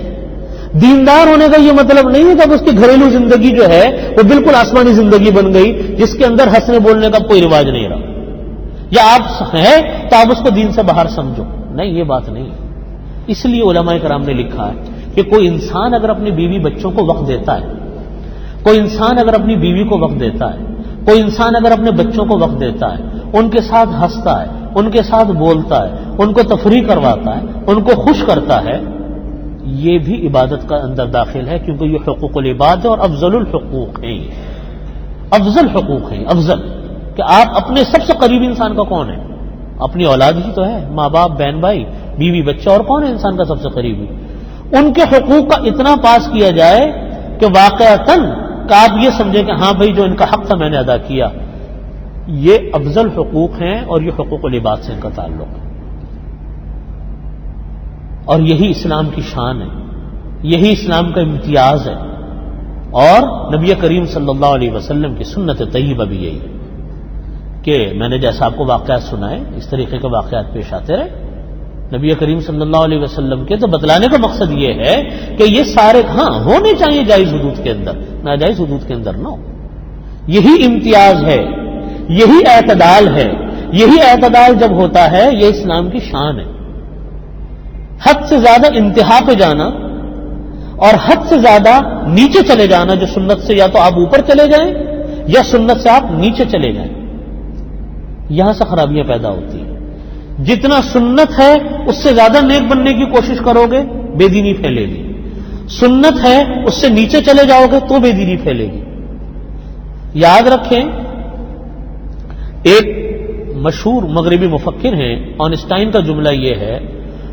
دیندار ہونے کا یہ مطلب نہیں ہے کہ اب اس کی گھریلو زندگی جو ہے وہ بالکل آسمانی زندگی بن گئی جس کے اندر ہنسنے بولنے کا کوئی رواج نہیں رہا، یا آپ ہیں تو آپ اس کو دین سے باہر سمجھو، نہیں، یہ بات نہیں ہے۔ اس لیے علماء کرام نے لکھا ہے کہ کوئی انسان اگر اپنی بیوی بچوں کو وقت دیتا ہے، کوئی انسان اگر اپنی بیوی کو وقت دیتا ہے، کوئی انسان اگر اپنے بچوں کو وقت دیتا ہے، ان کے ساتھ ہنستا ہے، ان کے ساتھ بولتا ہے، ان کو تفریح کرواتا ہے، ان کو خوش کرتا ہے، یہ بھی عبادت کا اندر داخل ہے، کیونکہ یہ حقوق العباد ہے اور افضل الحقوق ہیں، افضل حقوق ہیں، افضل کہ آپ اپنے سب سے قریبی انسان کا کون ہے؟ اپنی اولاد ہی تو ہے، ماں باپ، بہن بھائی، بیوی بچہ، اور کون ہے انسان کا سب سے قریبی؟ ان کے حقوق کا اتنا پاس کیا جائے کہ واقعتاً کہ آپ یہ سمجھیں کہ ہاں بھائی جو ان کا حق تھا میں نے ادا کیا، یہ افضل حقوق ہیں اور یہ حقوق العباد سے ان کا تعلق ہے، اور یہی اسلام کی شان ہے، یہی اسلام کا امتیاز ہے، اور نبی کریم صلی اللہ علیہ وسلم کی سنت طیبہ بھی یہی ہے کہ میں نے جیسا آپ کو واقعات سنائے اس طریقے کے واقعات پیش آتے رہے نبی کریم صلی اللہ علیہ وسلم کے۔ تو بتلانے کا مقصد یہ ہے کہ یہ سارے ہاں ہونے چاہیے جائز حدود کے اندر، ناجائز حدود کے اندر نہ ہو۔ یہی امتیاز ہے یہی اعتدال ہے. یہی اعتدال جب ہوتا ہے یہ اسلام کی شان ہے. حد سے زیادہ انتہا پہ جانا اور حد سے زیادہ نیچے چلے جانا، جو سنت سے یا تو آپ اوپر چلے جائیں یا سنت سے آپ نیچے چلے جائیں، یہاں سے خرابیاں پیدا ہوتی ہیں. جتنا سنت ہے اس سے زیادہ نیک بننے کی کوشش کرو گے، بے دینی پھیلے گی. سنت ہے اس سے نیچے چلے جاؤ گے تو بے دینی پھیلے گی. یاد رکھیں، ایک مشہور مغربی مفکر ہیں آنسٹائن کا جملہ یہ ہے،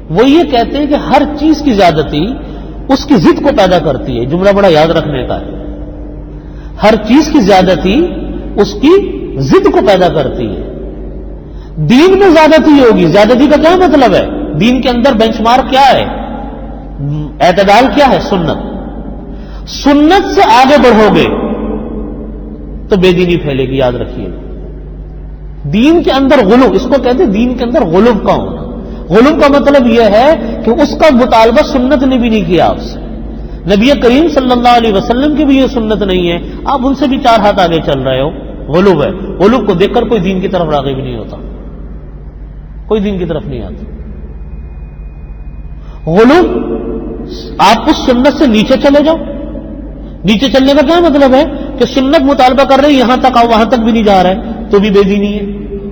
وہ یہ کہتے ہیں کہ ہر چیز کی زیادتی اس کی ضد کو پیدا کرتی ہے. جملہ بڑا یاد رکھنے کا ہے. ہر چیز کی زیادتی اس کی ضد کو پیدا کرتی ہے. دین میں زیادتی ہوگی. زیادتی کا کیا مطلب ہے؟ دین کے اندر بینچ مارک کیا ہے؟ اعتدال کیا ہے؟ سنت. سنت سے آگے بڑھو گے تو بے دینی پھیلے گی. یاد رکھیے، دین کے اندر غلو، اس کو کہتے ہیں دین کے اندر غلو کا ہونا. غلو کا مطلب یہ ہے کہ اس کا مطالبہ سنت نے بھی نہیں کیا آپ سے. نبی کریم صلی اللہ علیہ وسلم کی بھی یہ سنت نہیں ہے، آپ ان سے بھی 4 ہاتھ آگے چل رہے ہو. غلو ہے. غلو کو دیکھ کر کوئی دین کی طرف راغب نہیں ہوتا، کوئی دین کی طرف نہیں آتا. غلو، آپ اس سنت سے نیچے چلے جاؤ. نیچے چلنے کا کیا مطلب ہے؟ کہ سنت مطالبہ کر رہے ہیں یہاں تک آؤ، وہاں تک بھی نہیں جا رہے تو بھی بے دینی ہے.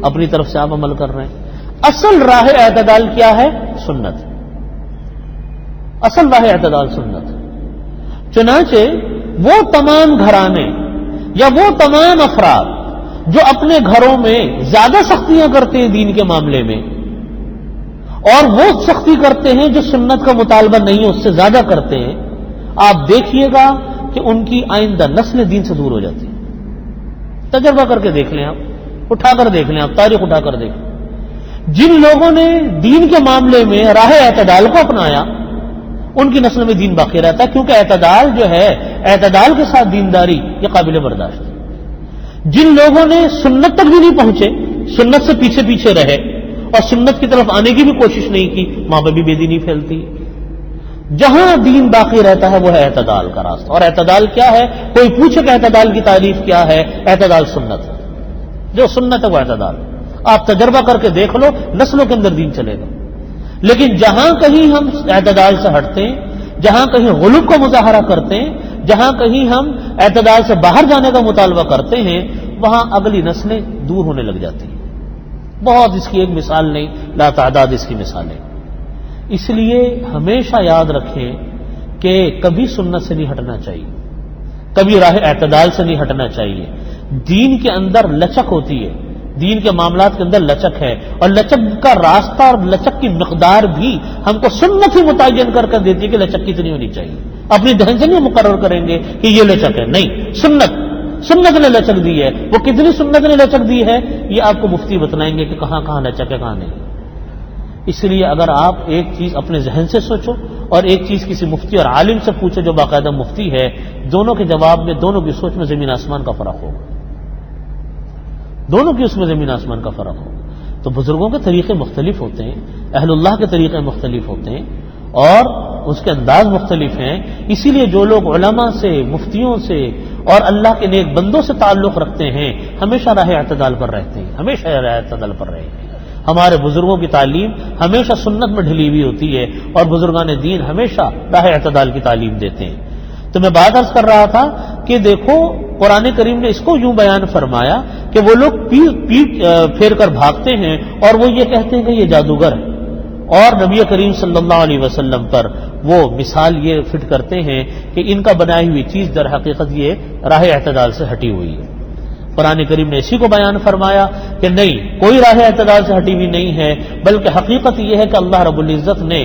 اپنی طرف سے آپ عمل کر رہے ہیں. اصل راہ اعتدال کیا ہے؟ سنت. اصل راہ اعتدال سنت. چنانچہ وہ تمام گھرانے یا وہ تمام افراد جو اپنے گھروں میں زیادہ سختیاں کرتے ہیں دین کے معاملے میں، اور وہ سختی کرتے ہیں جو سنت کا مطالبہ نہیں ہے اس سے زیادہ کرتے ہیں، آپ دیکھیے گا کہ ان کی آئندہ نسلیں دین سے دور ہو جاتی ہیں. تجربہ کر کے دیکھ لیں، آپ اٹھا کر دیکھ لیں، آپ تاریخ اٹھا کر دیکھ لیں. جن لوگوں نے دین کے معاملے میں راہ اعتدال کو اپنایا ان کی نسل میں دین باقی رہتا ہے، کیونکہ اعتدال جو ہے، اعتدال کے ساتھ دینداری یہ قابل برداشت ہے. جن لوگوں نے سنت تک بھی نہیں پہنچے، سنت سے پیچھے پیچھے رہے اور سنت کی طرف آنے کی بھی کوشش نہیں کی، وہاں پہ بھی بے دینی پھیلتی ہے. جہاں دین باقی رہتا ہے وہ ہے اعتدال کا راستہ. اور اعتدال کیا ہے؟ کوئی پوچھے کہ اعتدال کی تعریف کیا ہے؟ اعتدال سنت ہے. جو سنت ہے وہ اعتدال ہے. آپ تجربہ کر کے دیکھ لو، نسلوں کے اندر دین چلے گا. لیکن جہاں کہیں ہم اعتدال سے ہٹتے ہیں، جہاں کہیں غلو کا مظاہرہ کرتے ہیں، جہاں کہیں ہم اعتدال سے باہر جانے کا مطالبہ کرتے ہیں، وہاں اگلی نسلیں دور ہونے لگ جاتی ہیں. بہت اس کی ایک مثال نہیں، لا تعداد اس کی مثالیں. اس لیے ہمیشہ یاد رکھیں کہ کبھی سنت سے نہیں ہٹنا چاہیے، کبھی راہ اعتدال سے نہیں ہٹنا چاہیے. دین کے اندر لچک ہوتی ہے، دین کے معاملات کے اندر لچک ہے، اور لچک کا راستہ اور لچک کی مقدار بھی ہم کو سنت ہی متعین کر کر دیتی ہے کہ لچک کتنی ہونی چاہیے. اپنی ذہن سے نہیں مقرر کریں گے کہ یہ لچک ہے، نہیں، سنت نے لچک دی ہے. وہ کتنی سنت نے لچک دی ہے یہ آپ کو مفتی بتلائیں گے کہ کہاں کہاں لچک ہے کہاں نہیں. اس لیے اگر آپ ایک چیز اپنے ذہن سے سوچو اور ایک چیز کسی مفتی اور عالم سے پوچھو جو باقاعدہ مفتی ہے، دونوں کے جواب میں، دونوں کی سوچ میں زمین آسمان کا فرق ہوگا. دونوں کی اس میں زمین آسمان کا فرق ہو. تو بزرگوں کے طریقے مختلف ہوتے ہیں، اہل اللہ کے طریقے مختلف ہوتے ہیں اور اس کے انداز مختلف ہیں. اسی لیے جو لوگ علماء سے، مفتیوں سے اور اللہ کے نیک بندوں سے تعلق رکھتے ہیں ہمیشہ راہ اعتدال پر رہتے ہیں، ہمیشہ راہ اعتدال پر رہے ہیں. ہمارے بزرگوں کی تعلیم ہمیشہ سنت میں ڈھلی ہوئی ہوتی ہے اور بزرگان دین ہمیشہ راہ اعتدال کی تعلیم دیتے ہیں. تو میں بات عرض کر رہا تھا کہ دیکھو قرآن کریم نے اس کو یوں بیان فرمایا کہ وہ لوگ پیٹ پھیر کر بھاگتے ہیں اور وہ یہ کہتے ہیں کہ یہ جادوگر ہے، اور نبی کریم صلی اللہ علیہ وسلم پر وہ مثال یہ فٹ کرتے ہیں کہ ان کا بنائی ہوئی چیز در حقیقت یہ راہ اعتدال سے ہٹی ہوئی ہے. قرآن کریم نے اسی کو بیان فرمایا کہ نہیں، کوئی راہ اعتدال سے ہٹی ہوئی نہیں ہے، بلکہ حقیقت یہ ہے کہ اللہ رب العزت نے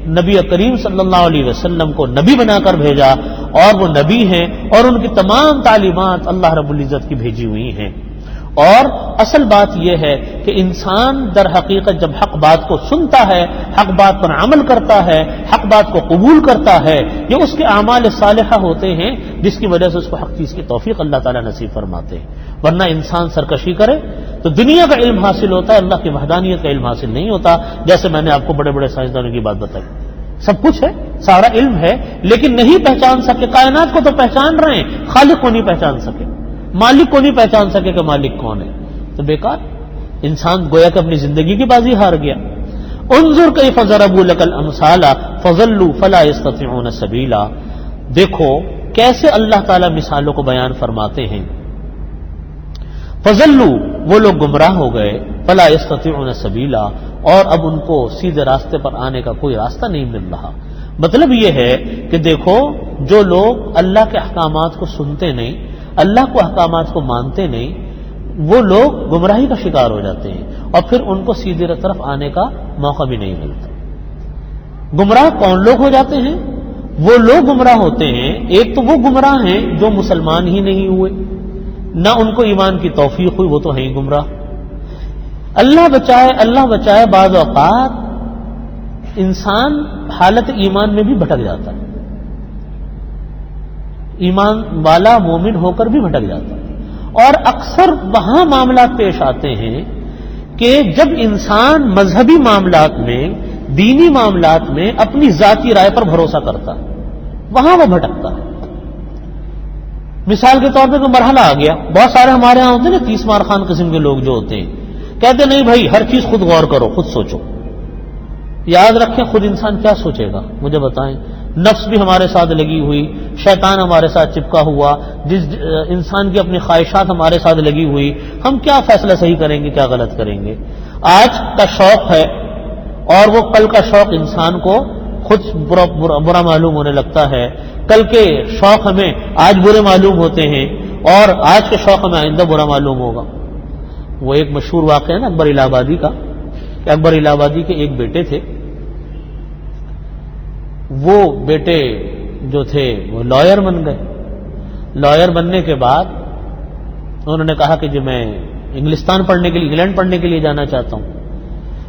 نبی کریم صلی اللہ علیہ وسلم کو نبی بنا کر بھیجا، اور وہ نبی ہیں اور ان کی تمام تعلیمات اللہ رب العزت کی بھیجی ہوئی ہیں. اور اصل بات یہ ہے کہ انسان در حقیقت جب حق بات کو سنتا ہے، حق بات پر عمل کرتا ہے، حق بات کو قبول کرتا ہے، یہ اس کے اعمال صالحہ ہوتے ہیں جس کی وجہ سے اس کو حق چیز کی توفیق اللہ تعالیٰ نصیب فرماتے ہیں. ورنہ انسان سرکشی کرے تو دنیا کا علم حاصل ہوتا ہے، اللہ کی وحدانیت کا علم حاصل نہیں ہوتا. جیسے میں نے آپ کو بڑے بڑے سائنسدانوں کی بات بتائی، سب کچھ ہے، سارا علم ہے، لیکن نہیں پہچان سکے. کائنات کو تو پہچان رہے ہیں، خالق کو نہیں پہچان سکے، مالک کو نہیں پہچان سکے کہ مالک کون ہے. تو بیکار، انسان گویا کہ اپنی زندگی کی بازی ہار گیا۔ انظر کیف ضربوا لک الامثال فضلوا فلا یستطیعون سبیلا، دیکھو کیسے اللہ تعالی مثالوں کو بیان فرماتے ہیں۔ فضلوا، وہ لوگ گمراہ ہو گئے، فلا یستطیعون سبیلا، اور اب ان کو سیدھے راستے پر آنے کا کوئی راستہ نہیں مل رہا۔ مطلب یہ ہے کہ دیکھو جو لوگ اللہ کے احکامات کو سنتے نہیں، اللہ کو احکامات کو مانتے نہیں، وہ لوگ گمراہی کا شکار ہو جاتے ہیں اور پھر ان کو سیدھی طرف آنے کا موقع بھی نہیں ملتا۔ گمراہ کون لوگ ہو جاتے ہیں؟ وہ لوگ گمراہ ہوتے ہیں، ایک تو وہ گمراہ ہیں جو مسلمان ہی نہیں ہوئے، نہ ان کو ایمان کی توفیق ہوئی، وہ تو ہیں ہی گمراہ۔ اللہ بچائے بعض اوقات انسان حالت ایمان میں بھی بھٹک جاتا ہے، ایمان والا مومن ہو کر بھی بھٹک جاتا ہے، اور اکثر وہاں معاملات پیش آتے ہیں کہ جب انسان مذہبی معاملات میں، دینی معاملات میں اپنی ذاتی رائے پر بھروسہ کرتا ہے، وہاں وہ بھٹکتا ہے۔ مثال کے طور پہ کوئی مرحلہ آ گیا، بہت سارے ہمارے ہاں ہوتے ہیں نا 30 مار خان قسم کے لوگ جو ہوتے ہیں، کہتے نہیں بھائی ہر چیز خود غور کرو، خود سوچو۔ یاد رکھیں خود انسان کیا سوچے گا مجھے بتائیں، نفس بھی ہمارے ساتھ لگی ہوئی، شیطان ہمارے ساتھ چپکا ہوا، جس انسان کی اپنی خواہشات ہمارے ساتھ لگی ہوئی، ہم کیا فیصلہ صحیح کریں گے کیا غلط کریں گے؟ آج کا شوق ہے اور وہ کل کا شوق انسان کو خود برا معلوم ہونے لگتا ہے، کل کے شوق ہمیں آج برے معلوم ہوتے ہیں اور آج کے شوق ہمیں آئندہ برا معلوم ہوگا۔ وہ ایک مشہور واقعہ ہے نا اکبر الہ آبادی کا، کہ اکبر الہ آبادی کے ایک بیٹے تھے، وہ بیٹے جو تھے وہ لائر بن گئے۔ لائر بننے کے بعد انہوں نے کہا کہ جی میں انگلستان پڑھنے کے لیے، انگلینڈ پڑھنے کے لیے جانا چاہتا ہوں۔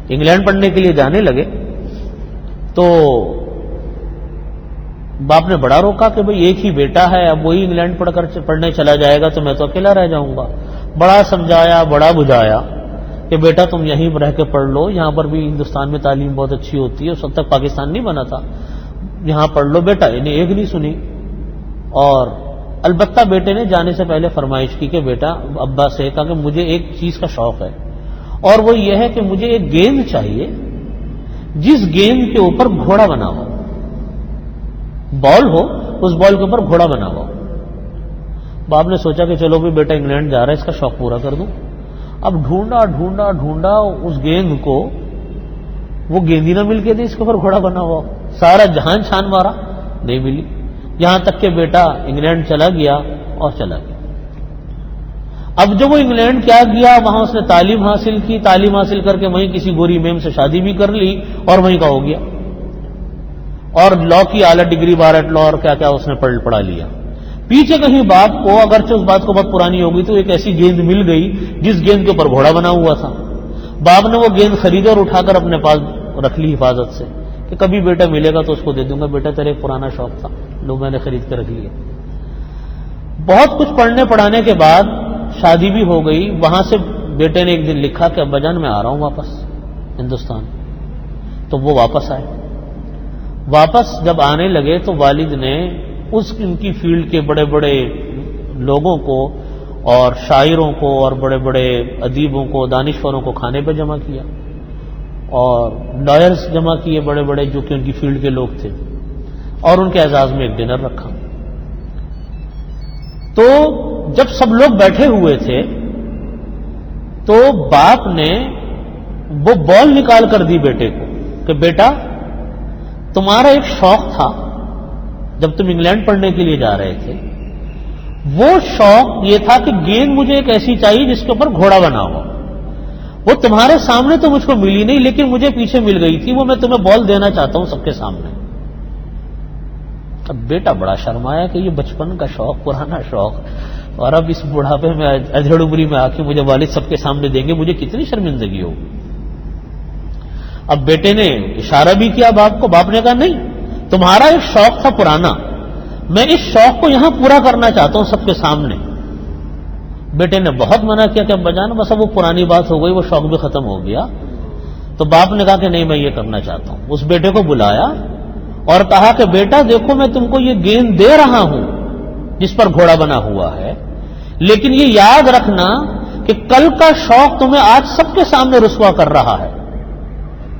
انگلینڈ پڑھنے کے لیے جانے لگے تو باپ نے بڑا روکا کہ بھئی ایک ہی بیٹا ہے، اب وہی انگلینڈ پڑھنے چلا جائے گا تو میں تو اکیلا رہ جاؤں گا۔ بڑا سمجھایا، بڑا بجھایا کہ بیٹا تم یہیں رہ کے پڑھ لو، یہاں پر بھی ہندوستان میں تعلیم بہت اچھی ہوتی ہے، اس وقت تک پاکستان نہیں بنا تھا، یہاں پڑھ لو بیٹا۔ انہیں ایک نہیں سنی، اور البتہ بیٹے نے جانے سے پہلے فرمائش کی کہ بیٹا ابا سے کہا کہ مجھے ایک چیز کا شوق ہے، اور وہ یہ ہے کہ مجھے ایک گیند چاہیے جس گیند کے اوپر گھوڑا بنا ہو، بال ہو اس بال کے اوپر گھوڑا بنا ہو۔ باپ نے سوچا کہ چلو بھی بیٹا انگلینڈ جا رہا ہے، اس کا شوق پورا کر دوں۔ اب ڈھونڈا اس گیند کو، وہ گیند ہی نہ مل کے تھی اس کے اوپر گھوڑا بنا ہوا، سارا جہان چھان مارا، نہیں ملی، یہاں تک کہ بیٹا انگلینڈ چلا گیا اور چلا گیا۔ اب جب وہ انگلینڈ کیا گیا، وہاں اس نے تعلیم حاصل کی، تعلیم حاصل کر کے وہیں کسی گوری میم سے شادی بھی کر لی اور وہیں کا ہو گیا، اور لا کی اعلیٰ ڈگری بارٹ لا اور کیا کیا اس نے پڑھا لیا۔ پیچھے کہیں باپ کو، اگرچہ اس بات کو بہت پرانی ہو گئی، تو ایک ایسی گیند مل گئی جس گیند کے اوپر گھوڑا بنا ہوا تھا۔ باپ نے وہ گیند خریدی اور اٹھا کر اپنے پاس رکھ لی حفاظت سے کہ کبھی بیٹا ملے گا تو اس کو دے دوں گا، بیٹا تیرے ایک پرانا شوق تھا، لو میں نے خرید کے رکھ لیا۔ بہت کچھ پڑھنے پڑھانے کے بعد شادی بھی ہو گئی، وہاں سے بیٹے نے ایک دن لکھا کہ ابا جان میں آ رہا ہوں واپس ہندوستان، تو وہ واپس آئے۔ واپس جب آنے لگے تو والد نے ان کی فیلڈ کے بڑے بڑے لوگوں کو اور شاعروں کو اور بڑے بڑے ادیبوں کو، دانشوروں کو کھانے پہ جمع کیا، اور لائرز جمع کیے بڑے بڑے جو کہ ان کی فیلڈ کے لوگ تھے، اور ان کے اعزاز میں ایک ڈنر رکھا۔ تو جب سب لوگ بیٹھے ہوئے تھے تو باپ نے وہ بال نکال کر دی بیٹے کو کہ بیٹا تمہارا ایک شوق تھا جب تم انگلینڈ پڑھنے کے لیے جا رہے تھے، وہ شوق یہ تھا کہ گیند مجھے ایک ایسی چاہیے جس کے اوپر گھوڑا بنا ہو، وہ تمہارے سامنے تو مجھ کو ملی نہیں لیکن مجھے پیچھے مل گئی تھی، وہ میں تمہیں بال دینا چاہتا ہوں سب کے سامنے۔ اب بیٹا بڑا شرمایا کہ یہ بچپن کا شوق، پرانا شوق، اور اب اس بڑھاپے میں ادھیڑ عمری میں آ کے مجھے والد سب کے سامنے دیں گے، مجھے کتنی شرمندگی ہوگی۔ اب بیٹے نے اشارہ بھی کیا باپ کو، باپ نے کہا نہیں، تمہارا ایک شوق تھا پرانا، میں اس شوق کو یہاں پورا کرنا چاہتا ہوں سب کے سامنے۔ بیٹے نے بہت منع کیا کہ اب بجانا بس اب وہ پرانی بات ہو گئی، وہ شوق بھی ختم ہو گیا۔ تو باپ نے کہا کہ نہیں میں یہ کرنا چاہتا ہوں، اس بیٹے کو بلایا اور کہا کہ بیٹا دیکھو میں تم کو یہ گیند دے رہا ہوں جس پر گھوڑا بنا ہوا ہے، لیکن یہ یاد رکھنا کہ کل کا شوق تمہیں آج سب کے سامنے رسوا کر رہا ہے،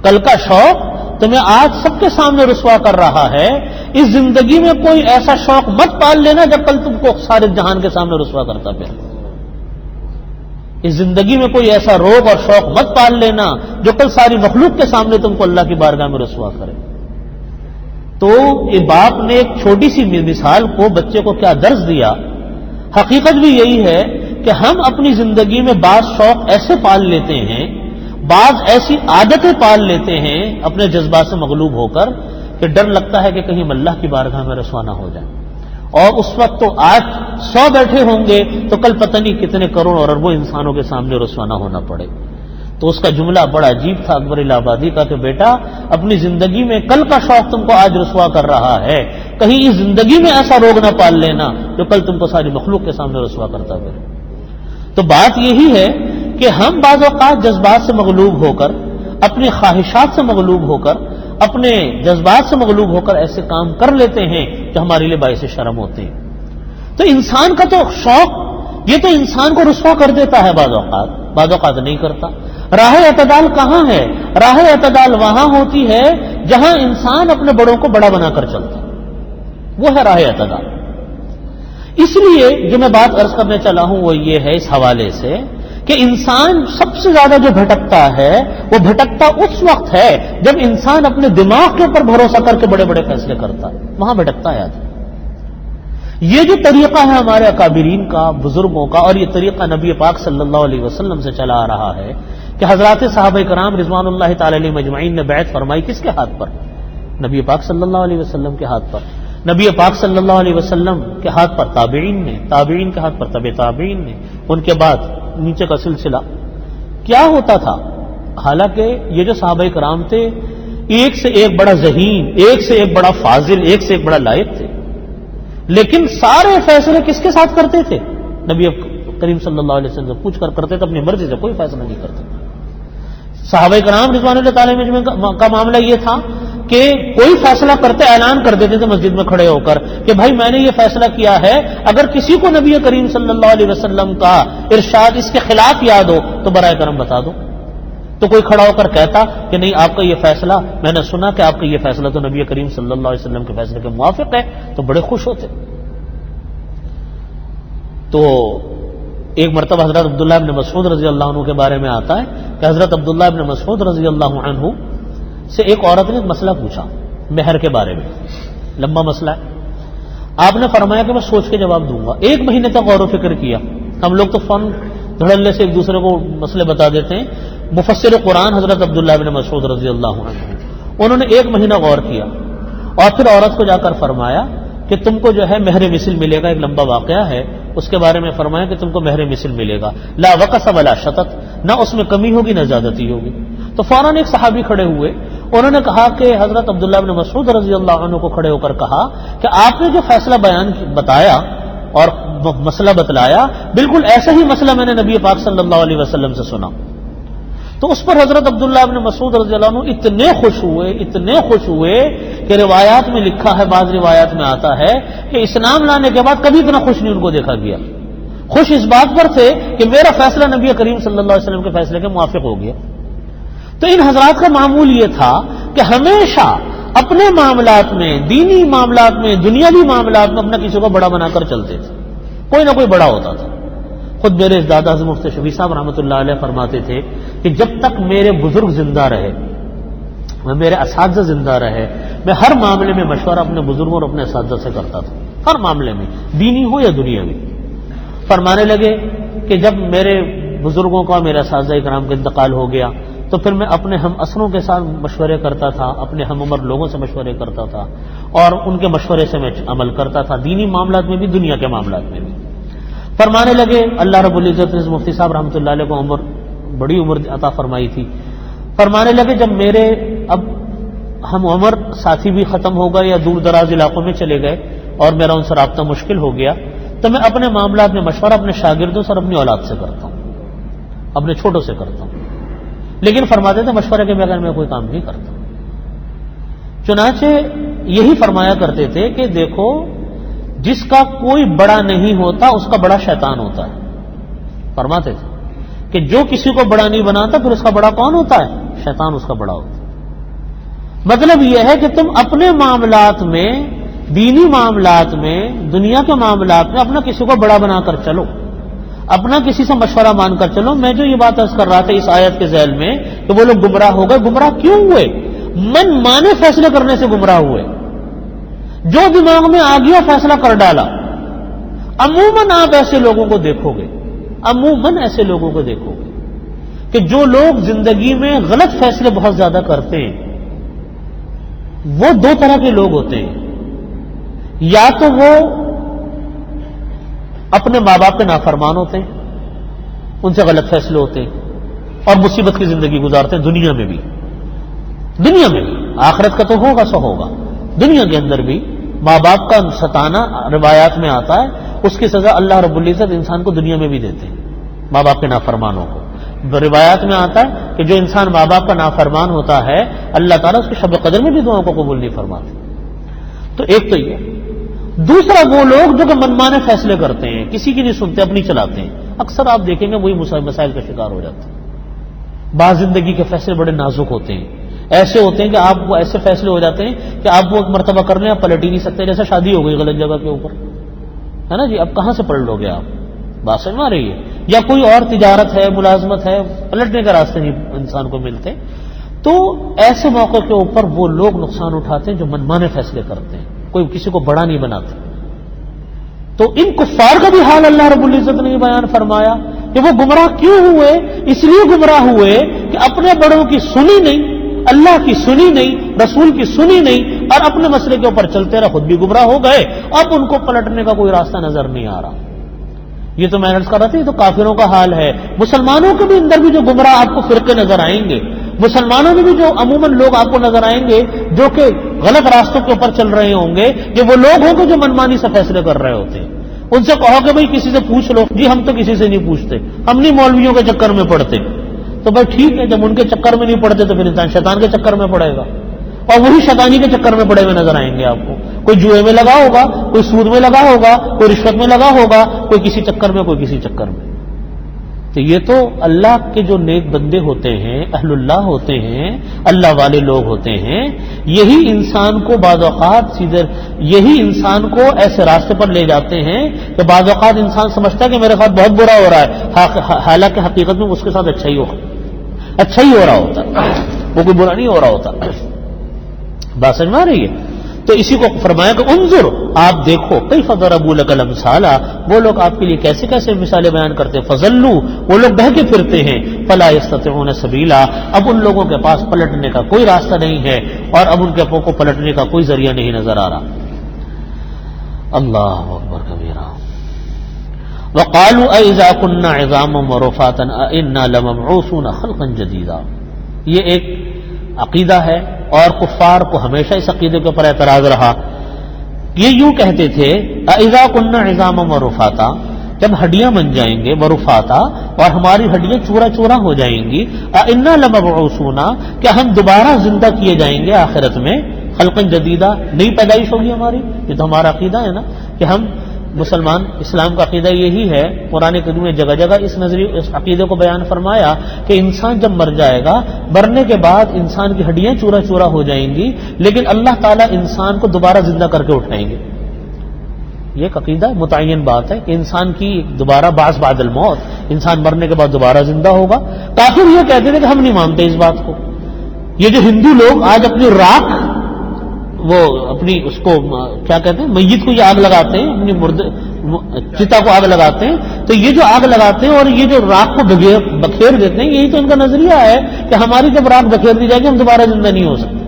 کل کا شوق تمہیں آج سب کے سامنے رسوا کر رہا ہے. اس زندگی میں کوئی ایسا شوق مت پال لینا جب کل تم کو سارے جہان کے سامنے رسوا کرتا پھر. اس زندگی میں کوئی ایسا روگ اور شوق مت پال لینا جو کل ساری مخلوق کے سامنے تم کو اللہ کی بارگاہ میں رسوا کرے. تو باپ نے ایک چھوٹی سی مثال کو بچے کو کیا درس دیا. حقیقت بھی یہی ہے کہ ہم اپنی زندگی میں بعض شوق ایسے پال لیتے ہیں، بعض ایسی عادتیں پال لیتے ہیں اپنے جذبات سے مغلوب ہو کر کہ ڈر لگتا ہے کہ کہیں ہم اللہ کی بارگاہ میں رسوا نہ ہو جائیں. اور اس وقت تو آج 100 بیٹھے ہوں گے تو کل پتہ نہیں کتنے کروڑ اور اربوں انسانوں کے سامنے رسوا نہ ہونا پڑے. تو اس کا جملہ بڑا عجیب تھا اکبر الہ آبادی کا کہ بیٹا اپنی زندگی میں کل کا شوق تم کو آج رسوا کر رہا ہے، کہیں اس زندگی میں ایسا روگ نہ پال لینا جو کل تم کو ساری مخلوق کے سامنے رسوا کرتا پھر. تو بات یہی ہے کہ ہم بعض اوقات جذبات سے مغلوب ہو کر، اپنی خواہشات سے مغلوب ہو کر، اپنے جذبات سے مغلوب ہو کر ایسے کام کر لیتے ہیں جو ہمارے لیے باعث شرم ہوتے ہیں. تو انسان کا تو شوق یہ تو انسان کو رسوا کر دیتا ہے، بعض اوقات نہیں کرتا. راہ اعتدال کہاں ہے؟ راہ اعتدال وہاں ہوتی ہے جہاں انسان اپنے بڑوں کو بڑا بنا کر چلتا، وہ ہے راہ اعتدال. اس لیے جو میں بات عرض کرنے چلا ہوں وہ یہ ہے اس حوالے سے کہ انسان سب سے زیادہ جو بھٹکتا ہے وہ بھٹکتا اس وقت ہے جب انسان اپنے دماغ کے اوپر بھروسہ کر کے بڑے بڑے فیصلے کرتا ہے، وہاں بھٹکتا ہے آدمی. یہ جو طریقہ ہے ہمارے اکابرین کا، بزرگوں کا، اور یہ طریقہ نبی پاک صلی اللہ علیہ وسلم سے چلا آ رہا ہے کہ حضرات صحابہ کرام رضوان اللہ تعالی علیہ مجمعین نے بیعت فرمائی کس کے ہاتھ پر؟ نبی پاک صلی اللہ علیہ وسلم کے ہاتھ پر. نبی پاک صلی اللہ علیہ وسلم کے ہاتھ پر تابعین نے، تابعین کے ہاتھ پر تبع تابعین نے، ان کے بعد نیچے کا سلسلہ. کیا ہوتا تھا؟ حالانکہ یہ جو صحابہ کرام تھے ایک سے ایک بڑا ذہین، ایک سے ایک بڑا فاضل، ایک سے ایک بڑا لائق تھے، لیکن سارے فیصلے کس کے ساتھ کرتے تھے؟ نبی کریم صلی اللہ علیہ وسلم سے پوچھ کر کرتے تھے، اپنی مرضی سے کوئی فیصلہ نہیں کرتے. صحابہ کرام رضوان اللہ تعالی مجمعین کا معاملہ یہ تھا کہ کوئی فیصلہ کرتے اعلان کر دیتے تھے مسجد میں کھڑے ہو کر کہ بھائی میں نے یہ فیصلہ کیا ہے، اگر کسی کو نبی کریم صلی اللہ علیہ وسلم کا ارشاد اس کے خلاف یاد ہو تو برائے کرم بتا دو. تو کوئی کھڑا ہو کر کہتا کہ نہیں آپ کا یہ فیصلہ، میں نے سنا کہ آپ کا یہ فیصلہ تو نبی کریم صلی اللہ علیہ وسلم کے فیصلے کے موافق ہے، تو بڑے خوش ہوتے. تو ایک مرتبہ حضرت عبداللہ ابن مسعود رضی اللہ عنہ کے بارے میں آتا ہے کہ حضرت عبداللہ ابن مسعود رضی اللہ عنہ سے ایک عورت نے ایک مسئلہ پوچھا مہر کے بارے میں. لمبا مسئلہ ہے. آپ نے فرمایا کہ میں سوچ کے جواب دوں گا. 1 مہینے تک غور و فکر کیا. ہم لوگ تو فن دھڑلے سے ایک دوسرے کو مسئلے بتا دیتے ہیں. مفسر قرآن حضرت عبداللہ ابن مسعود رضی اللہ عنہ انہوں نے 1 مہینہ غور کیا اور پھر عورت کو جا کر فرمایا کہ تم کو جو ہے مہر مثل ملے گا. ایک لمبا واقعہ ہے، اس کے بارے میں فرمایا کہ تم کو مہر مثل ملے گا، لا وقص ولا شطط، نہ اس میں کمی ہوگی نہ زیادتی ہوگی. تو فوراً ایک صحابی کھڑے ہوئے، انہوں نے کہا کہ حضرت عبداللہ بن مسعود رضی اللہ عنہ کو کھڑے ہو کر کہا کہ آپ نے جو فیصلہ بتایا اور مسئلہ بتلایا بالکل ایسا ہی مسئلہ میں نے نبی پاک صلی اللہ علیہ وسلم سے سنا. تو اس پر حضرت عبداللہ بن مسعود رضی اللہ عنہ اتنے خوش ہوئے کہ روایات میں لکھا ہے، بعض روایات میں آتا ہے کہ اسلام لانے کے بعد کبھی اتنا خوش نہیں ان کو دیکھا گیا. خوش اس بات پر تھے کہ میرا فیصلہ نبی کریم صلی اللہ علیہ وسلم کے فیصلے کے موافق ہو گیا. تو ان حضرات کا معمول یہ تھا کہ ہمیشہ اپنے معاملات میں، دینی معاملات میں، دنیاوی معاملات میں اپنا کسی کو بڑا بنا کر چلتے تھے. کوئی نہ کوئی بڑا ہوتا تھا. خود میرے دادا حضرت مفتی شفیع صاحب رحمۃ اللہ علیہ فرماتے تھے کہ جب تک میرے بزرگ زندہ رہے، میرے اساتذہ زندہ رہے، میں ہر معاملے میں مشورہ اپنے بزرگوں اور اپنے اساتذہ سے کرتا تھا، ہر معاملے میں، دینی ہو یا دنیاوی. فرمانے لگے کہ جب میرے بزرگوں کا، میرے اساتذہ کرام کا انتقال ہو گیا تو پھر میں اپنے ہم اثروں کے ساتھ مشورے کرتا تھا، اپنے ہم عمر لوگوں سے مشورے کرتا تھا اور ان کے مشورے سے میں عمل کرتا تھا، دینی معاملات میں بھی، دنیا کے معاملات میں بھی. فرمانے لگے اللہ رب العزت نے مفتی صاحب رحمۃ اللہ علیہ کو بڑی عمر عطا فرمائی تھی. فرمانے لگے جب میرے اب ہم عمر ساتھی بھی ختم ہو گئے یا دور دراز علاقوں میں چلے گئے اور میرا ان سے رابطہ مشکل ہو گیا، تو میں اپنے معاملات میں مشورہ اپنے شاگردوں سے اور اپنی اولاد سے کرتا ہوں، اپنے چھوٹوں سے کرتا ہوں. لیکن فرماتے تھے مشورے کے بغیر میں کوئی کام نہیں کرتا. چنانچہ یہی فرمایا کرتے تھے کہ دیکھو جس کا کوئی بڑا نہیں ہوتا اس کا بڑا شیطان ہوتا ہے. فرماتے تھے کہ جو کسی کو بڑا نہیں بناتا پھر اس کا بڑا کون ہوتا ہے؟ شیطان اس کا بڑا ہوتا ہے۔ مطلب یہ ہے کہ تم اپنے معاملات میں، دینی معاملات میں، دنیا کے معاملات میں اپنا کسی کو بڑا بنا کر چلو، اپنا کسی سے مشورہ مان کر چلو۔ میں جو یہ بات عرض کر رہا تھا اس آیت کے ذیل میں کہ وہ لوگ گمراہ ہو گئے، گمراہ کیوں ہوئے؟ من مانے فیصلے کرنے سے گمراہ ہوئے، جو دماغ میں آ گیا فیصلہ کر ڈالا۔ عموماً آپ ایسے لوگوں کو دیکھو گے، عموماً ایسے لوگوں کو دیکھو گے کہ جو لوگ زندگی میں غلط فیصلے بہت زیادہ کرتے ہیں، وہ دو طرح کے لوگ ہوتے ہیں۔ یا تو وہ اپنے ماں باپ کے نافرمان ہوتے ہیں، ان سے غلط فیصلے ہوتے ہیں اور مصیبت کی زندگی گزارتے ہیں، دنیا میں بھی، آخرت کا تو ہوگا سو ہوگا، دنیا کے اندر بھی ماں باپ کا ستانا روایات میں آتا ہے، اس کی سزا اللہ رب العزت انسان کو دنیا میں بھی دیتے ہیں، ماں باپ کے نافرمانوں کو۔ روایات میں آتا ہے کہ جو انسان ماں باپ کا نافرمان ہوتا ہے اللہ تعالیٰ اس کی شب قدر میں بھی دعاؤں کو قبول نہیں فرماتے۔ تو ایک تو یہ، دوسرا وہ لوگ جو کہ منمانے فیصلے کرتے ہیں، کسی کی نہیں سنتے، اپنی چلاتے ہیں، اکثر آپ دیکھیں گے وہی مسائل کا شکار ہو جاتے ہیں۔ بعض زندگی کے فیصلے بڑے نازک ہوتے ہیں، ایسے ہوتے ہیں کہ آپ کو ایسے فیصلے ہو جاتے ہیں کہ آپ وہ ایک مرتبہ کر لیں آپ پلٹ ہی نہیں سکتے، جیسے شادی ہو گئی غلط جگہ کے اوپر، ہے نا جی، اب کہاں سے پلٹ لو گے آپ؟ بات سمجھ میں آ رہی ہے؟ یا کوئی اور تجارت ہے، ملازمت ہے، پلٹنے کا راستے نہیں انسان کو ملتے، تو ایسے موقع کے اوپر وہ لوگ نقصان اٹھاتے ہیں جو منمانے فیصلے کرتے ہیں، کوئی کسی کو بڑا نہیں بناتے۔ تو ان کفار کا بھی حال اللہ رب العزت نے بیان فرمایا کہ وہ گمراہ کیوں ہوئے؟ اس لیے گمراہ ہوئے کہ اپنے بڑوں کی سنی نہیں، اللہ کی سنی نہیں، رسول کی سنی نہیں، اور اپنے مسئلے کے اوپر چلتے رہے، خود بھی گمراہ ہو گئے، اب ان کو پلٹنے کا کوئی راستہ نظر نہیں آ رہا۔ یہ تو میں عرض کر رہا تھا، یہ تو کافروں کا حال ہے۔ مسلمانوں کے بھی اندر بھی جو گمراہ آپ کو فرقے نظر آئیں گے، مسلمانوں میں بھی جو عموماً لوگ آپ کو نظر آئیں گے جو کہ غلط راستوں کے اوپر چل رہے ہوں گے، یہ وہ لوگ ہوں گے جو منمانی سے فیصلے کر رہے ہوتے ہیں۔ ان سے کہو کہ بھائی کسی سے پوچھ لو، جی ہم تو کسی سے نہیں پوچھتے، ہم نہیں مولویوں کے چکر میں پڑتے۔ تو بھائی ٹھیک ہے، جب ان کے چکر میں نہیں پڑتے تو پھر انسان شیطان کے چکر میں پڑے گا، اور وہی شیطانی کے چکر میں پڑے ہوئے نظر آئیں گے آپ کو۔ کوئی جوئے میں لگا ہوگا، کوئی سود میں لگا ہوگا، کوئی رشوت میں لگا ہوگا، کوئی کسی چکر میں، کوئی کسی چکر میں۔ تو یہ تو اللہ کے جو نیک بندے ہوتے ہیں، اہل اللہ ہوتے ہیں، اللہ والے لوگ ہوتے ہیں، یہی انسان کو بعض اوقات یہی انسان کو ایسے راستے پر لے جاتے ہیں کہ بعض اوقات انسان سمجھتا ہے کہ میرے ساتھ بہت برا ہو رہا ہے، حالانکہ حقیقت میں اس کے ساتھ اچھا ہی ہو رہا ہوتا، وہ کوئی برا نہیں ہو رہا ہوتا۔ بات سمجھ میں آ رہی ہے؟ تو اسی کو فرمایا کہ انظر، آپ دیکھو، کیف ضربوا لک الامثال، وہ لوگ آپ کے لیے کیسے کیسے مثالیں بیان کرتے ہیں، فضلوا، وہ لوگ بہکے پھرتے ہیں، فلا یستطيعون سبیلا، اب ان لوگوں کے پاس پلٹنے کا کوئی راستہ نہیں ہے، اور اب ان کے پاؤں کو پلٹنے کا کوئی ذریعہ نہیں نظر آ رہا۔ اللہ اکبر کبیرہ۔ وقالوا اذا كنا عظاما ورفاتا انا لمبعوثون خلقا جديدا، یہ ایک عقیدہ ہے، اور کفار کو ہمیشہ اس عقیدے کے اوپر اعتراض رہا۔ یہ یوں کہتے تھے اذا كنا عظاما ورفاتا، جب ہڈیاں بن جائیں گے، ورفاتا، اور ہماری ہڈیاں چورا چورا ہو جائیں گی، انا لمبعوثون، کہ ہم دوبارہ زندہ کیے جائیں گے آخرت میں، خلقا جدیدہ، نئی پیدائش ہوگی ہماری۔ یہ تو ہمارا عقیدہ ہے نا کہ ہم مسلمان، اسلام کا عقیدہ یہی ہے۔ قرآن کریم نے جگہ جگہ اس عقیدے کو بیان فرمایا کہ انسان جب مر جائے گا، مرنے کے بعد انسان کی ہڈیاں چورا چورا ہو جائیں گی، لیکن اللہ تعالیٰ انسان کو دوبارہ زندہ کر کے اٹھائیں گے۔ یہ ایک عقیدہ متعین بات ہے کہ انسان کی دوبارہ بعث بعد الموت، انسان مرنے کے بعد دوبارہ زندہ ہوگا۔ کافر یہ کہتے تھے کہ ہم نہیں مانتے اس بات کو۔ یہ جو ہندو لوگ آج اپنی راکھ، وہ اپنی اس کو کیا کہتے ہیں، میت کو یہ آگ لگاتے ہیں، اپنی چتا کو آگ لگاتے ہیں، تو یہ جو آگ لگاتے ہیں اور یہ جو راکھ کو بکھیر دیتے ہیں، یہی تو ان کا نظریہ ہے کہ ہماری جب راکھ بکھیر دی جائے گی ہم دوبارہ زندہ نہیں ہو سکتے۔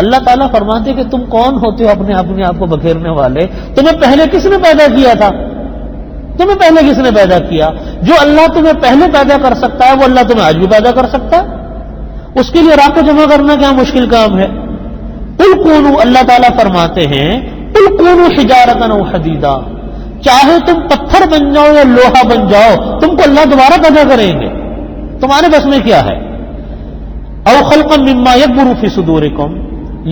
اللہ تعالیٰ فرماتے کہ تم کون ہوتے ہو اپنے آپ کو بکھیرنے والے؟ تمہیں پہلے کس نے پیدا کیا تھا؟ تمہیں پہلے کس نے پیدا کیا؟ جو اللہ تمہیں پہلے پیدا کر سکتا ہے وہ اللہ تمہیں آج بھی پیدا کر سکتا ہے۔ اس کے لیے راکھ کو جمع کرنا کیا مشکل کام ہے؟ قل کونوا، اللہ تعالیٰ فرماتے ہیں قل کونوا حجارۃ او حدیدا، چاہے تم پتھر بن جاؤ یا لوہا بن جاؤ، تم کو اللہ دوبارہ پیدا کریں گے، تمہارے بس میں کیا ہے؟ او خلقا مما یکبر فی صدورکم،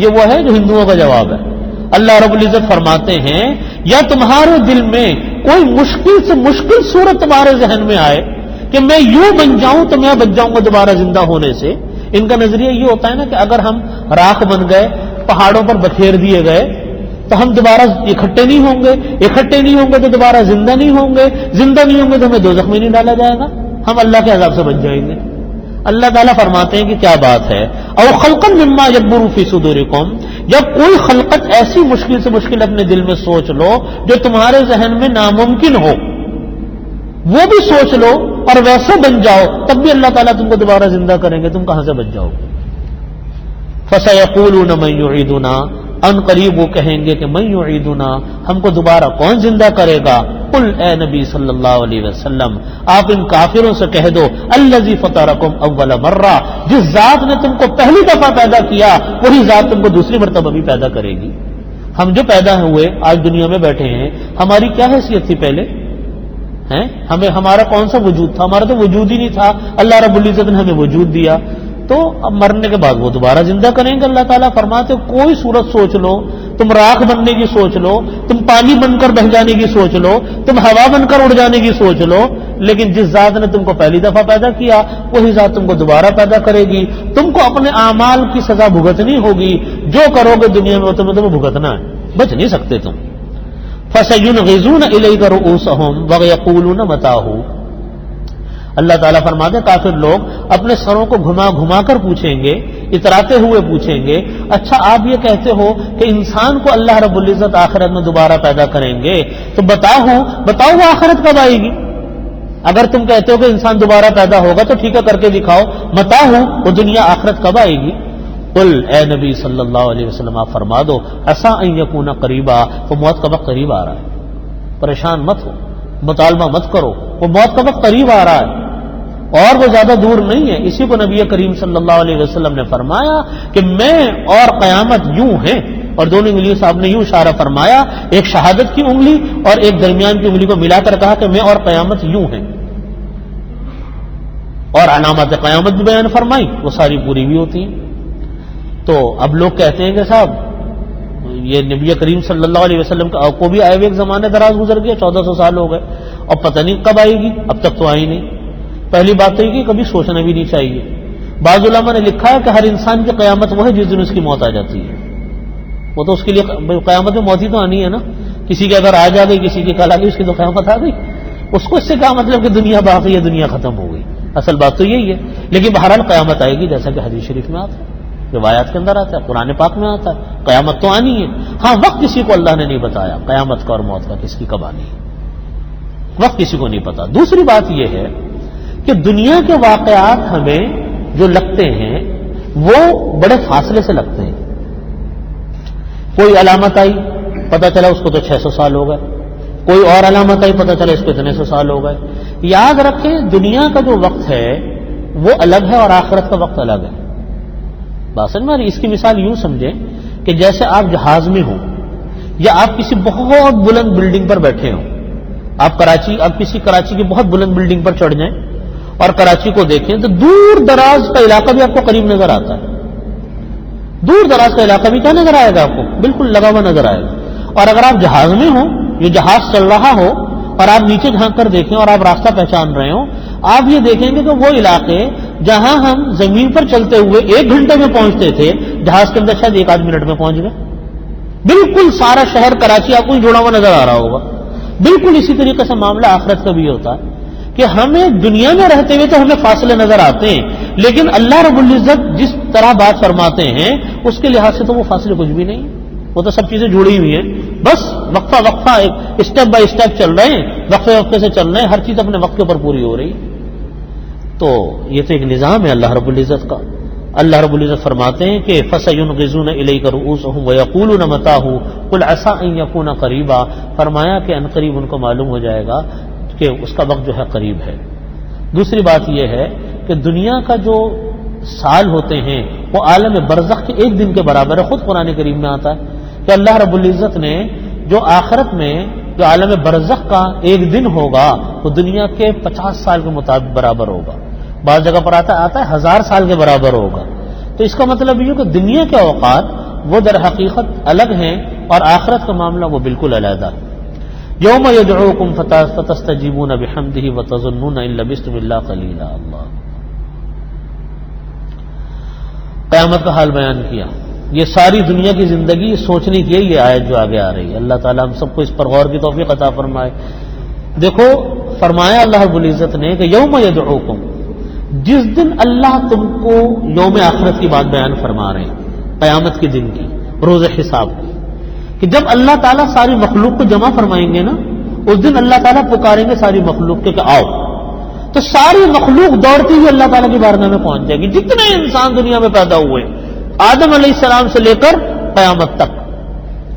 یہ وہ ہے جو ہندوؤں کا جواب ہے۔ اللہ رب العزت فرماتے ہیں یا تمہارے دل میں کوئی مشکل سے مشکل صورت تمہارے ذہن میں آئے کہ کہ میں یوں بن جاؤں تو میں بچ جاؤں گا دوبارہ زندہ ہونے سے. ان کا نظریہ یہ ہوتا ہے نا کہ اگر ہم راکھ بن گئے, پہاڑوں پر بکھیر دیے گئے, تو ہم دوبارہ اکٹھے نہیں ہوں گے, اکٹھے نہیں ہوں گے تو دوبارہ زندہ نہیں ہوں گے, زندہ نہیں ہوں گے تو ہمیں دوزخ میں نہیں ڈالا جائے گا, ہم اللہ کے عذاب سے بچ جائیں گے. اللہ تعالیٰ فرماتے ہیں کہ کیا بات ہے. اور خلقا مما یکبر فی صدورکم, جب کوئی خلقت ایسی مشکل سے مشکل اپنے دل میں سوچ لو جو تمہارے ذہن میں ناممکن ہو, وہ بھی سوچ لو اور ویسے بن جاؤ, تب بھی اللہ تعالیٰ تم کو دوبارہ زندہ کریں گے, تم کہاں سے بچ جاؤ گے. فَسَيَقُولُونَ مَن يُعِيدُنَا, ان قریب وہ کہیں گے کہ من یعیدنا, ہم کو دوبارہ کون زندہ کرے گا. قل اے نبی صلی اللہ علیہ وسلم, آپ ان کافروں سے کہہ دو, الذی فطرکم اول مرہ, جس ذات نے تم کو پہلی دفعہ پیدا کیا وہی ذات تم کو دوسری مرتبہ بھی پیدا کرے گی. ہم جو پیدا ہوئے آج دنیا میں بیٹھے ہیں, ہماری کیا حیثیت تھی پہلے ہیں؟ ہمارا کون سا وجود تھا؟ ہمارا تو وجود ہی نہیں تھا. اللہ رب العزت نے ہمیں وجود دیا, تو اب مرنے کے بعد وہ دوبارہ زندہ کریں گے. اللہ تعالیٰ فرماتے کوئی صورت سوچ لو, تم راکھ بننے کی سوچ لو, تم پانی بن کر بہ جانے کی سوچ لو, تم ہوا بن کر اڑ جانے کی سوچ لو, لیکن جس ذات نے تم کو پہلی دفعہ پیدا کیا وہی ذات تم کو دوبارہ پیدا کرے گی. تم کو اپنے اعمال کی سزا بھگتنی ہوگی, جو کرو گے دنیا میں وہ تمہیں بھگتنا ہے, بچ نہیں سکتے تم. فَسَيُنْغِضُونَ إِلَيْكَ رُؤُوسَهُمْ وَيَقُولُونَ مَتَاهُ, اللہ تعالیٰ فرماتے کافر لوگ اپنے سروں کو گھما گھما کر پوچھیں گے, اتراتے ہوئے پوچھیں گے, اچھا آپ یہ کہتے ہو کہ انسان کو اللہ رب العزت آخرت میں دوبارہ پیدا کریں گے, تو بتاؤ وہ آخرت کب آئے گی؟ اگر تم کہتے ہو کہ انسان دوبارہ پیدا ہوگا تو ٹھیک ہے, کر کے دکھاؤ, بتاؤ وہ دنیا آخرت کب آئے گی. قل اے نبی صلی اللہ علیہ وسلم آپ فرما دو, عسیٰ ان یکون قریبا, وہ موت کا وقت قریب آ رہا ہے, پریشان مت ہو, مطالبہ مت کرو, وہ موت کا وقت قریب آ رہا ہے اور وہ زیادہ دور نہیں ہے. اسی کو نبی کریم صلی اللہ علیہ وسلم نے فرمایا کہ میں اور قیامت یوں ہیں, اور دونوں انگلیوں صاحب نے یوں اشارہ فرمایا, ایک شہادت کی انگلی اور ایک درمیان کی انگلی کو ملا کر کہا کہ میں اور قیامت یوں ہیں, اور علامات قیامت بھی بیان فرمائی, وہ ساری پوری بھی ہوتی ہیں. تو اب لوگ کہتے ہیں کہ صاحب یہ نبی کریم صلی اللہ علیہ وسلم کو بھی آئے ہوئے ایک زمانے دراز گزر گیا, 1400 سال ہو گئے, اور پتہ نہیں کب آئے گی, اب تک تو آئی نہیں. پہلی بات تو یہ کہ کبھی سوچنا بھی نہیں چاہیے. بعض علماء نے لکھا ہے کہ ہر انسان کی قیامت وہ ہے جس دن اس کی موت آ جاتی ہے. وہ تو اس کے لیے قیامت میں موت ہی تو آنی ہے نا, کسی کے اگر آ جا گئی, کسی کی کل آ گئی, اس کی تو قیامت آ گئی. اس کو اس سے کیا مطلب کہ دنیا باقی ہے, دنیا ختم ہو گئی. اصل بات تو یہی ہے. لیکن بہرحال قیامت آئے گی, جیسا کہ حدیث شریف میں آتا ہے, روایات کے اندر آتا ہے, قرآن پاک میں آتا ہے, قیامت تو آنی ہے. ہاں وقت کسی کو اللہ نے نہیں بتایا قیامت کا اور موت کا کس کی کب آنی ہے, وقت کسی کو نہیں پتا. دوسری بات یہ ہے کہ دنیا کے واقعات ہمیں جو لگتے ہیں وہ بڑے فاصلے سے لگتے ہیں. کوئی علامت آئی, پتہ چلا اس کو تو 600 سال ہو گئے, کوئی اور علامت آئی, پتہ چلا اس کو اتنے 100 سال ہو گئے. یاد رکھیں دنیا کا جو وقت ہے وہ الگ ہے اور آخرت کا وقت الگ ہے. بات سمجھ میں, اس کی مثال یوں سمجھیں کہ جیسے آپ جہاز میں ہوں یا آپ کسی بہت بلند بلڈنگ پر بیٹھے ہوں. آپ کسی کراچی کی بہت بلند بلڈنگ پر چڑھ جائیں اور کراچی کو دیکھیں تو دور دراز کا علاقہ بھی آپ کو قریب نظر آتا ہے. دور دراز کا علاقہ بھی کیا نظر آئے گا, آپ کو بالکل لگا ہوا نظر آئے گا. اور اگر آپ جہاز میں ہوں, یہ جہاز چل رہا ہو, اور آپ نیچے جھانک کر دیکھیں اور آپ راستہ پہچان رہے ہوں, آپ یہ دیکھیں گے کہ وہ علاقے جہاں ہم زمین پر چلتے ہوئے 1 گھنٹے میں پہنچتے تھے, جہاز کے اندر شاید 1 آدھ منٹ میں پہنچ گئے. بالکل سارا شہر کراچی آپ کو جڑا ہوا نظر آ رہا ہوگا. بالکل اسی طریقے سے معاملہ آخرت کا بھی ہوتا ہے کہ ہمیں دنیا میں رہتے ہوئے تو ہمیں فاصلے نظر آتے ہیں, لیکن اللہ رب العزت جس طرح بات فرماتے ہیں اس کے لحاظ سے تو وہ فاصلے کچھ بھی نہیں, وہ تو سب چیزیں جڑی ہوئی ہیں. بس وقفہ اسٹیپ بائی اسٹیپ چل رہے ہیں, وقفے سے چل رہے ہیں, ہر چیز اپنے وقت کے اوپر پوری ہو رہی. تو یہ تو ایک نظام ہے اللہ رب العزت کا. اللہ رب العزت فرماتے ہیں کہ فَسَيُنْغِضُونَ إِلَيْكَ رُؤُوسَهُمْ وَيَقُولُونَ مَتَاهُ قُلْ عَسَىٰ أَن يَكُونَ قَرِيبًا, فرمایا کہ ان قریب ان کو معلوم ہو جائے گا کہ اس کا وقت جو ہے قریب ہے. دوسری بات یہ ہے کہ دنیا کا جو سال ہوتے ہیں وہ عالم برزخ کے 1 دن کے برابر ہے. خود قرآن کریم میں آتا ہے کہ اللہ رب العزت نے جو آخرت میں جو عالم برزخ کا 1 دن ہوگا وہ دنیا کے 50 سال کے مطابق برابر ہوگا. بعض جگہ پر آتا ہے 1000 سال کے برابر ہوگا. تو اس کا مطلب یہ کہ دنیا کے اوقات وہ در حقیقت الگ ہیں اور آخرت کا معاملہ وہ بالکل علیحدہ ہے. یوم یدعوکم فتستجیبون بحمدہ وتظنون ان لبثتم الا قلیلا. اللہ قیامت کا حال بیان کیا. یہ ساری دنیا کی زندگی سوچنے کی ہے یہ آیت جو آگے آ رہی ہے. اللہ تعالیٰ ہم سب کو اس پر غور کی توفیق عطا فرمائے. دیکھو فرمایا اللہ رب العزت نے کہ یوم یدعوکم، جس دن اللہ تم کو یوم آخرت کی بات بیان فرما رہے ہیں، قیامت کے دن کی، روز حساب کی، کہ جب اللہ تعالیٰ ساری مخلوق کو جمع فرمائیں گے نا، اس دن اللہ تعالیٰ پکاریں گے ساری مخلوق کے کہ آؤ. تو ساری مخلوق دوڑتی ہوئی اللہ تعالیٰ کی بارگاہ میں پہنچ جائے گی. جتنے انسان دنیا میں پیدا ہوئے آدم علیہ السلام سے لے کر قیامت تک،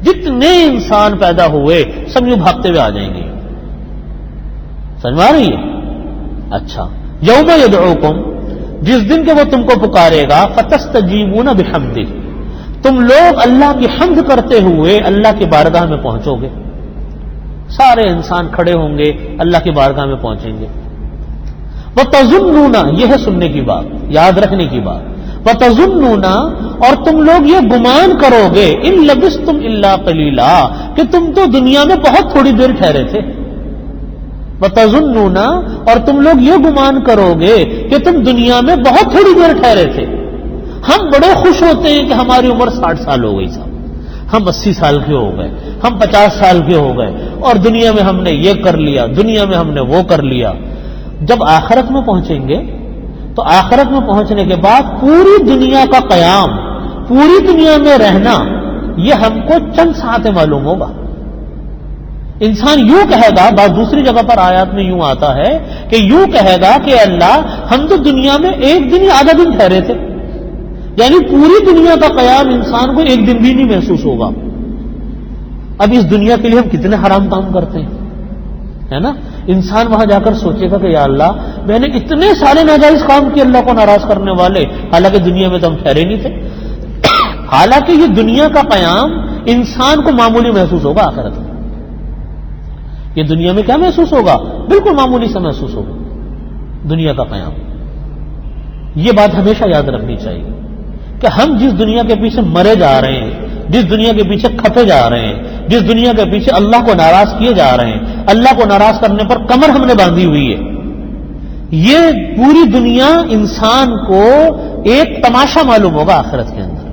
جتنے انسان پیدا ہوئے سب یوں بھاگتے ہوئے آ جائیں گے. سمجھ میں آ رہی ہے؟ اچھا، یوم یدعوکم، جس دن کہ وہ تم کو پکارے گا، فتستجیبون بحمدہ، تم لوگ اللہ کی حمد کرتے ہوئے اللہ کی بارگاہ میں پہنچو گے. سارے انسان کھڑے ہوں گے، اللہ کی بارگاہ میں پہنچیں گے. وتظنون، یہ ہے سننے کی بات، یاد رکھنے کی بات. وتظنون، اور تم لوگ یہ گمان کرو گے، ان لبثتم الا قلیلا، کہ تم تو دنیا میں بہت تھوڑی دیر ٹھہرے تھے. وتظنون، اور تم لوگ یہ گمان کرو گے کہ تم دنیا میں بہت تھوڑی دیر ٹھہرے تھے. ہم بڑے خوش ہوتے ہیں کہ ہماری عمر 60 سال ہو گئی صاحب، ہم 80 سال کے ہو گئے، ہم 50 سال کے ہو گئے، اور دنیا میں ہم نے یہ کر لیا، دنیا میں ہم نے وہ کر لیا. جب آخرت میں پہنچیں گے تو آخرت میں پہنچنے کے بعد پوری دنیا کا قیام، پوری دنیا میں رہنا، یہ ہم کو چند ساعتیں معلوم ہوگا. انسان یوں کہے گا، بات دوسری جگہ پر آیات میں یوں آتا ہے کہ یوں کہے گا کہ اللہ ہم تو دنیا میں ایک دن ہی آدھا دن ٹھہرے تھے. یعنی پوری دنیا کا قیام انسان کو ایک دن بھی نہیں محسوس ہوگا. اب اس دنیا کے لیے ہم کتنے حرام کام کرتے ہیں، ہے نا. انسان وہاں جا کر سوچے گا کہ یا اللہ میں نے اتنے سارے ناجائز کام کیے اللہ کو ناراض کرنے والے، حالانکہ دنیا میں تو ہم ٹھہرے نہیں تھے. حالانکہ یہ دنیا کا قیام انسان کو معمولی محسوس ہوگا. آخرت میں یہ دنیا میں کیا محسوس ہوگا؟ بالکل معمولی سا محسوس ہوگا دنیا کا قیام. یہ بات ہمیشہ یاد رکھنی چاہیے کہ ہم جس دنیا کے پیچھے مرے جا رہے ہیں، جس دنیا کے پیچھے کھپے جا رہے ہیں، جس دنیا کے پیچھے اللہ کو ناراض کیے جا رہے ہیں، اللہ کو ناراض کرنے پر کمر ہم نے باندھی ہوئی ہے، یہ پوری دنیا انسان کو ایک تماشا معلوم ہوگا آخرت کے اندر.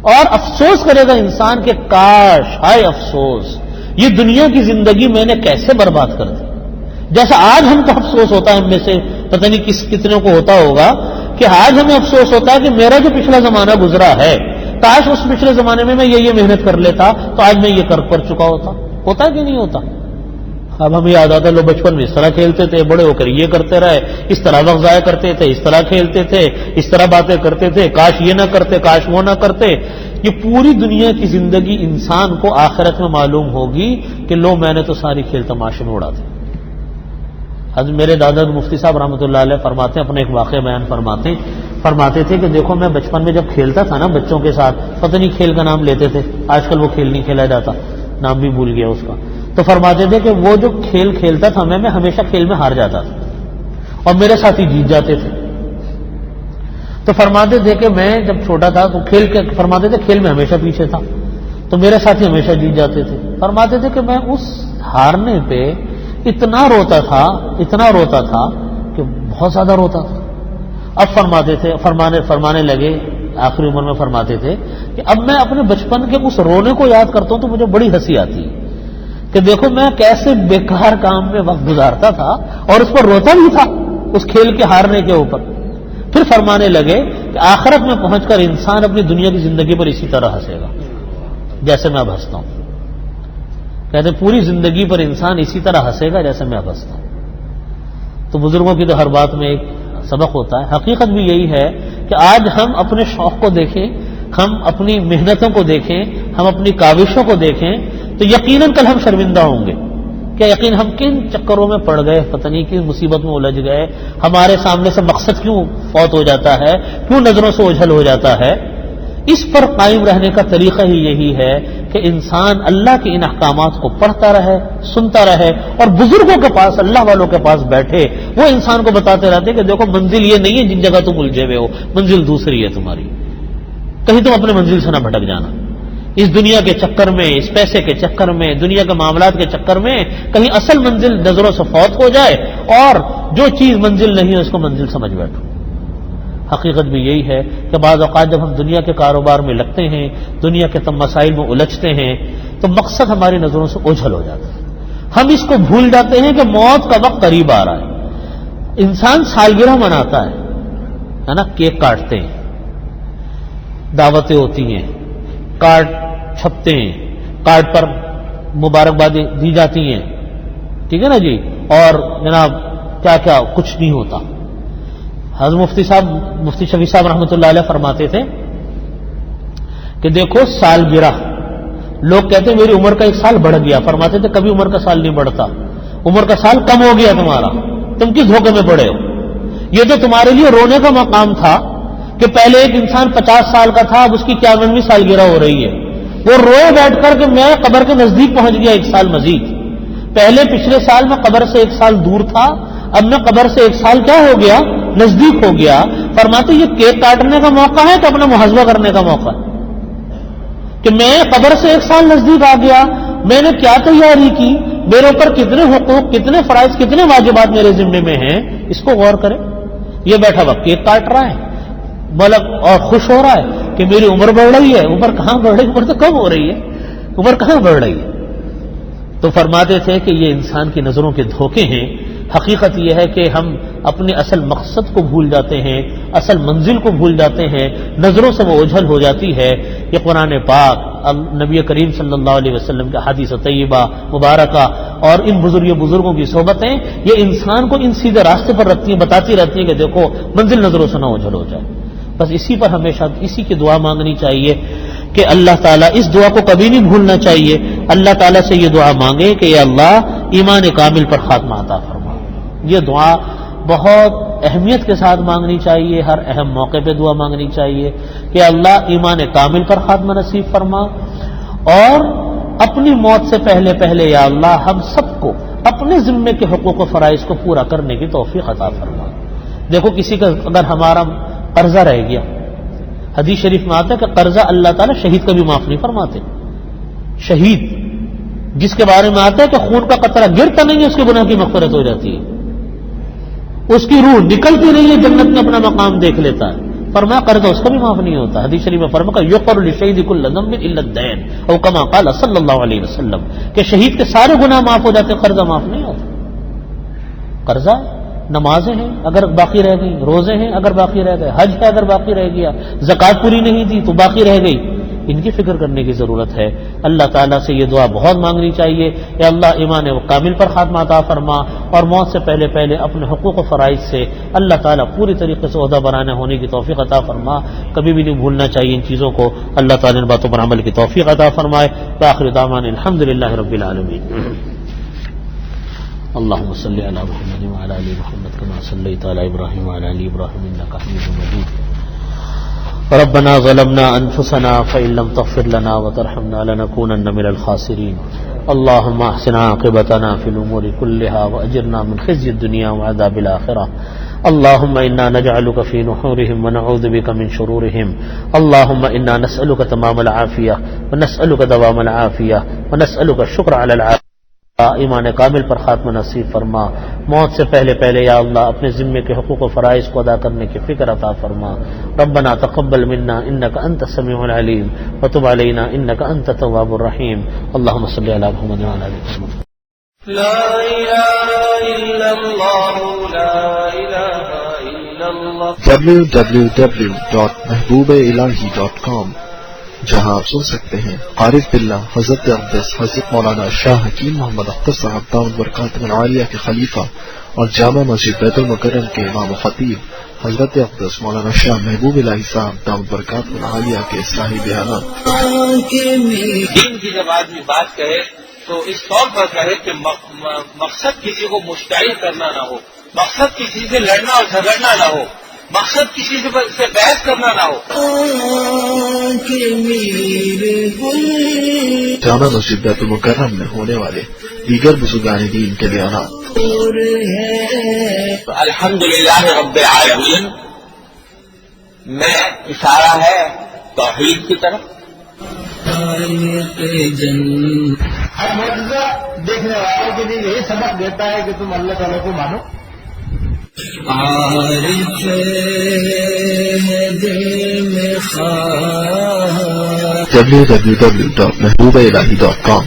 اور افسوس کرے گا انسان کہ کاش، ہائے افسوس، یہ دنیا کی زندگی میں نے کیسے برباد کر دی. جیسا آج ہم کو افسوس ہوتا ہے، ہم میں سے پتہ نہیں کتنے کو ہوتا ہوگا کہ آج ہمیں افسوس ہوتا ہے کہ میرا جو پچھلا زمانہ گزرا ہے، کاش اس پچھلے زمانے میں یہ محنت کر لیتا تو آج میں یہ کر چکا ہوتا. ہوتا ہے کہ نہیں ہوتا؟ اب ہمیں یاد آتا ہے لوگ بچپن میں اس طرح کھیلتے تھے، بڑے ہو کر یہ کرتے رہے، اس طرح وقت ضائع کرتے تھے، اس طرح کھیلتے تھے، اس طرح باتیں کرتے تھے، کاش یہ نہ کرتے، کاش وہ نہ کرتے. یہ پوری دنیا کی زندگی انسان کو آخرت میں معلوم ہوگی کہ لو میں نے تو ساری کھیل تماشے میں اڑا دی. حضرت میرے دادا مفتی صاحب رحمۃ اللہ علیہ فرماتے ہیں، اپنے ایک واقعہ بیان فرماتے تھے کہ دیکھو میں بچپن میں جب کھیلتا تھا نا بچوں کے ساتھ، پتہ نہیں کھیل کا نام لیتے تھے، آج کل وہ کھیل نہیں کھیلا جاتا، نام بھی بھول گیا اس کا. تو فرماتے تھے کہ وہ جو کھیل کھیلتا تھا میں ہمیشہ کھیل میں ہار جاتا تھا اور میرے ساتھی جیت جاتے تھے. تو فرماتے تھے کہ میں جب چھوٹا تھا تو فرماتے تھے کھیل میں ہمیشہ پیچھے تھا تو میرے ساتھی ہمیشہ جیت جاتے تھے. فرماتے تھے کہ میں اس ہارنے پہ اتنا روتا تھا کہ بہت زیادہ روتا تھا. اب فرمانے لگے آخری عمر میں فرماتے تھے کہ اب میں اپنے بچپن کے اس رونے کو یاد کرتا ہوں تو مجھے بڑی ہنسی آتی ہے کہ دیکھو میں کیسے بیکار کام میں وقت گزارتا تھا اور اس پر روتا بھی تھا اس کھیل کے ہارنے کے اوپر. پھر فرمانے لگے کہ آخرت میں پہنچ کر انسان اپنی دنیا کی زندگی پر اسی طرح ہنسے گا جیسے میں اب ہنستا ہوں. کہتے ہیں پوری زندگی پر انسان اسی طرح ہنسے گا جیسے میں اب ہنستا ہوں. تو بزرگوں کی تو ہر بات میں ایک سبق ہوتا ہے. حقیقت بھی یہی ہے کہ آج ہم اپنے شوق کو دیکھیں، ہم اپنی محنتوں کو دیکھیں، ہم اپنی کاوشوں کو دیکھیں تو یقیناً کل ہم شرمندہ ہوں گے. کیا یقین ہم کن چکروں میں پڑ گئے، پتہ نہیں کس مصیبت میں الجھ گئے، ہمارے سامنے سے مقصد کیوں فوت ہو جاتا ہے، کیوں نظروں سے اوجھل ہو جاتا ہے. اس پر قائم رہنے کا طریقہ ہی یہی ہے کہ انسان اللہ کے ان احکامات کو پڑھتا رہے، سنتا رہے اور بزرگوں کے پاس، اللہ والوں کے پاس بیٹھے، وہ انسان کو بتاتے رہتے کہ دیکھو منزل یہ نہیں ہے جن جگہ تم الجھے ہوئے ہو، منزل دوسری ہے تمہاری، کہیں تم اپنے منزل سے نہ بھٹک جانا. اس دنیا کے چکر میں، اس پیسے کے چکر میں، دنیا کے معاملات کے چکر میں کہیں اصل منزل نظروں سے فوت ہو جائے اور جو چیز منزل نہیں ہے اس کو منزل سمجھ بیٹھو۔ حقیقت بھی یہی ہے کہ بعض اوقات جب ہم دنیا کے کاروبار میں لگتے ہیں، دنیا کے تم مسائل میں الجھتے ہیں، تو مقصد ہماری نظروں سے اوجھل ہو جاتا ہے۔ ہم اس کو بھول جاتے ہیں کہ موت کا وقت قریب آ رہا ہے۔ انسان سالگرہ مناتا ہے نا، کیک کاٹتے ہیں، دعوتیں ہوتی ہیں، کارڈ چھپتے ہیں، کارڈ پر مبارکبادیں دی جاتی ہیں، ٹھیک ہے نا جی، اور جناب کیا کیا کچھ نہیں ہوتا۔ حضرت مفتی شفیع صاحب رحمۃ اللہ علیہ فرماتے تھے کہ دیکھو سالگرہ، لوگ کہتے ہیں میری عمر کا 1 سال بڑھ گیا، فرماتے تھے کبھی عمر کا سال نہیں بڑھتا، عمر کا سال کم ہو گیا تمہارا، تم کس دھوکے میں پڑے ہو؟ یہ تو تمہارے لیے رونے کا مقام تھا کہ پہلے ایک انسان 50 سال کا تھا، اب اس کی 51ویں سالگرہ ہو رہی ہے، وہ روئے بیٹھ کر کہ میں قبر کے نزدیک پہنچ گیا 1 سال مزید۔ پہلے پچھلے سال میں قبر سے 1 سال دور تھا، اب میں قبر سے 1 سال کیا ہو گیا؟ نزدیک ہو گیا۔ فرماتے یہ کیک کاٹنے کا موقع ہے کہ اپنا محاسبہ کرنے کا موقع ہے کہ میں قبر سے 1 سال نزدیک آ گیا، میں نے کیا تیاری کی، میرے اوپر کتنے حقوق، کتنے فرائض، کتنے واجبات میرے ذمے میں ہیں، اس کو غور کریں۔ یہ بیٹھا وقت کیک کاٹ رہا ہے ملک اور خوش ہو رہا ہے کہ میری عمر بڑھ رہی ہے۔ عمر کہاں بڑھ رہی ہے؟ عمر تو کم ہو رہی ہے، عمر کہاں بڑھ رہی ہے؟ تو فرماتے تھے کہ یہ انسان کی نظروں کے دھوکے ہیں۔ حقیقت یہ ہے کہ ہم اپنے اصل مقصد کو بھول جاتے ہیں، اصل منزل کو بھول جاتے ہیں، نظروں سے وہ اوجھل ہو جاتی ہے۔ یہ قرآن پاک، نبی کریم صلی اللہ علیہ وسلم کا حدیث طیبہ مبارکہ اور ان بزرگوں کی صحبتیں یہ انسان کو ان سیدھے راستے پر رکھتی ہیں، بتاتی رہتی ہیں کہ دیکھو منزل نظروں سے نہ اوجھل ہو جائے۔ بس اسی پر ہمیشہ اسی کی دعا مانگنی چاہیے کہ اللہ تعالیٰ، اس دعا کو کبھی نہیں بھولنا چاہیے، اللہ تعالیٰ سے یہ دعا مانگے کہ یا اللہ ایمان کامل پر خاتمہ عطا فرما۔ یہ دعا بہت اہمیت کے ساتھ مانگنی چاہیے، ہر اہم موقع پہ دعا مانگنی چاہیے کہ اللہ ایمان کامل پر خاتمہ نصیب فرما، اور اپنی موت سے پہلے پہلے یا اللہ ہم سب کو اپنے ذمے کے حقوق و فرائض کو پورا کرنے کی توفیق عطا فرما۔ دیکھو کسی کا اگر ہمارا قرضہ رہ گیا، حدیث شریف میں آتا ہے کہ قرضہ اللہ تعالیٰ شہید کا بھی معاف نہیں فرماتے۔ شہید جس کے بارے میں آتا ہے کہ خون کا قطرہ گرتا نہیں ہے اس کے گناہ کی مغفرت ہو جاتی ہے، اس کی روح نکلتی نہیں ہے، جنت میں اپنا مقام دیکھ لیتا ہے، فرمایا قرضہ اس کا بھی معاف نہیں ہوتا۔ حدیث شریف میں فرمایا یغفر للشہید کل ذنب الا الدین او کما قال صلی اللہ علیہ وسلم، کہ شہید کے سارے گناہ معاف ہو جاتے، قرضہ معاف نہیں ہوتا۔ قرضہ نمازیں ہیں اگر باقی رہ گئی، روزے ہیں اگر باقی رہ گئے، حج ہے اگر باقی رہ گیا، زکوٰۃ پوری نہیں تھی تو باقی رہ گئی، ان کی فکر کرنے کی ضرورت ہے۔ اللہ تعالیٰ سے یہ دعا بہت مانگنی چاہیے کہ اللہ ایمان کامل پر خاتمہ عطا فرما، اور موت سے پہلے پہلے اپنے حقوق و فرائض سے اللہ تعالیٰ پوری طریقے سے عہدہ برانے ہونے کی توفیق عطا فرما۔ کبھی بھی نہیں بھولنا چاہیے ان چیزوں کو، اللہ تعالیٰ ان باتوں پر عمل کی توفیق عطا فرمائے۔ وآخر دعوانا الحمدللہ رب العالمین۔ اللهم صل على محمد وعلى ال محمد كما صليت على ابراهيم وعلى ال ابراهيم انك حميد مجيد ربنا ظلمنا انفسنا فان لم تغفر لنا وترحمنا لنكونن من الخاسرين اللهم احسن عاقبتنا في الامور كلها واجرنا من خزي الدنيا وعذاب الاخره اللهم انا نجعلك في نحورهم ونعوذ بك من شرورهم اللهم انا نسالك تمام العافيه ونسالك دوام العافيه ونسالك الشكر على العافيه۔ ایمان کامل پر خاتمہ نصیب فرما، موت سے پہلے پہلے یا اللہ اپنے ذمے کے حقوق و فرائض کو ادا کرنے کی فکر عطا فرما۔ ربنا تقبل منا انك انت السميع العليم وتب علينا انك انت التواب الرحيم اللهم صل على محمد وعلى ال محمد۔ لا إله إلا الله لا إله إلا الله www.mehboob-ilahi.com، جہاں آپ سن سکتے ہیں عارف باللہ حضرت اقدس حضرت مولانا شاہ حکیم محمد اختر صاحب دامت برکاتہ العالیہ کے خلیفہ اور جامع مسجد بیت المکرم کے امام و خطیب حضرت اقدس مولانا شاہ محبوب الہی صاحب دامت برکاتہ العالیہ کے صاحب بیانات۔ دین کی جب آدمی بات کہے تو اس طور پر کہے کہ مقصد کسی کو مشتعل کرنا نہ ہو، مقصد کسی سے لڑنا اور جھگڑنا نہ ہو، مقصد کسی سے بحث کرنا نہ ہو۔ جامع مسجد بیت المکرم میں ہونے والے دیگر بزرگان دین کے بیانات۔ الحمدللہ رب العالمین میں اشارہ ہے توحید کی طرف، ہر معجزہ دیکھنے والوں کے لیے یہی سبق دیتا ہے کہ تم اللہ تعالیٰ کو مانو. عارف دل میں خواہ www.محبوبالہی.com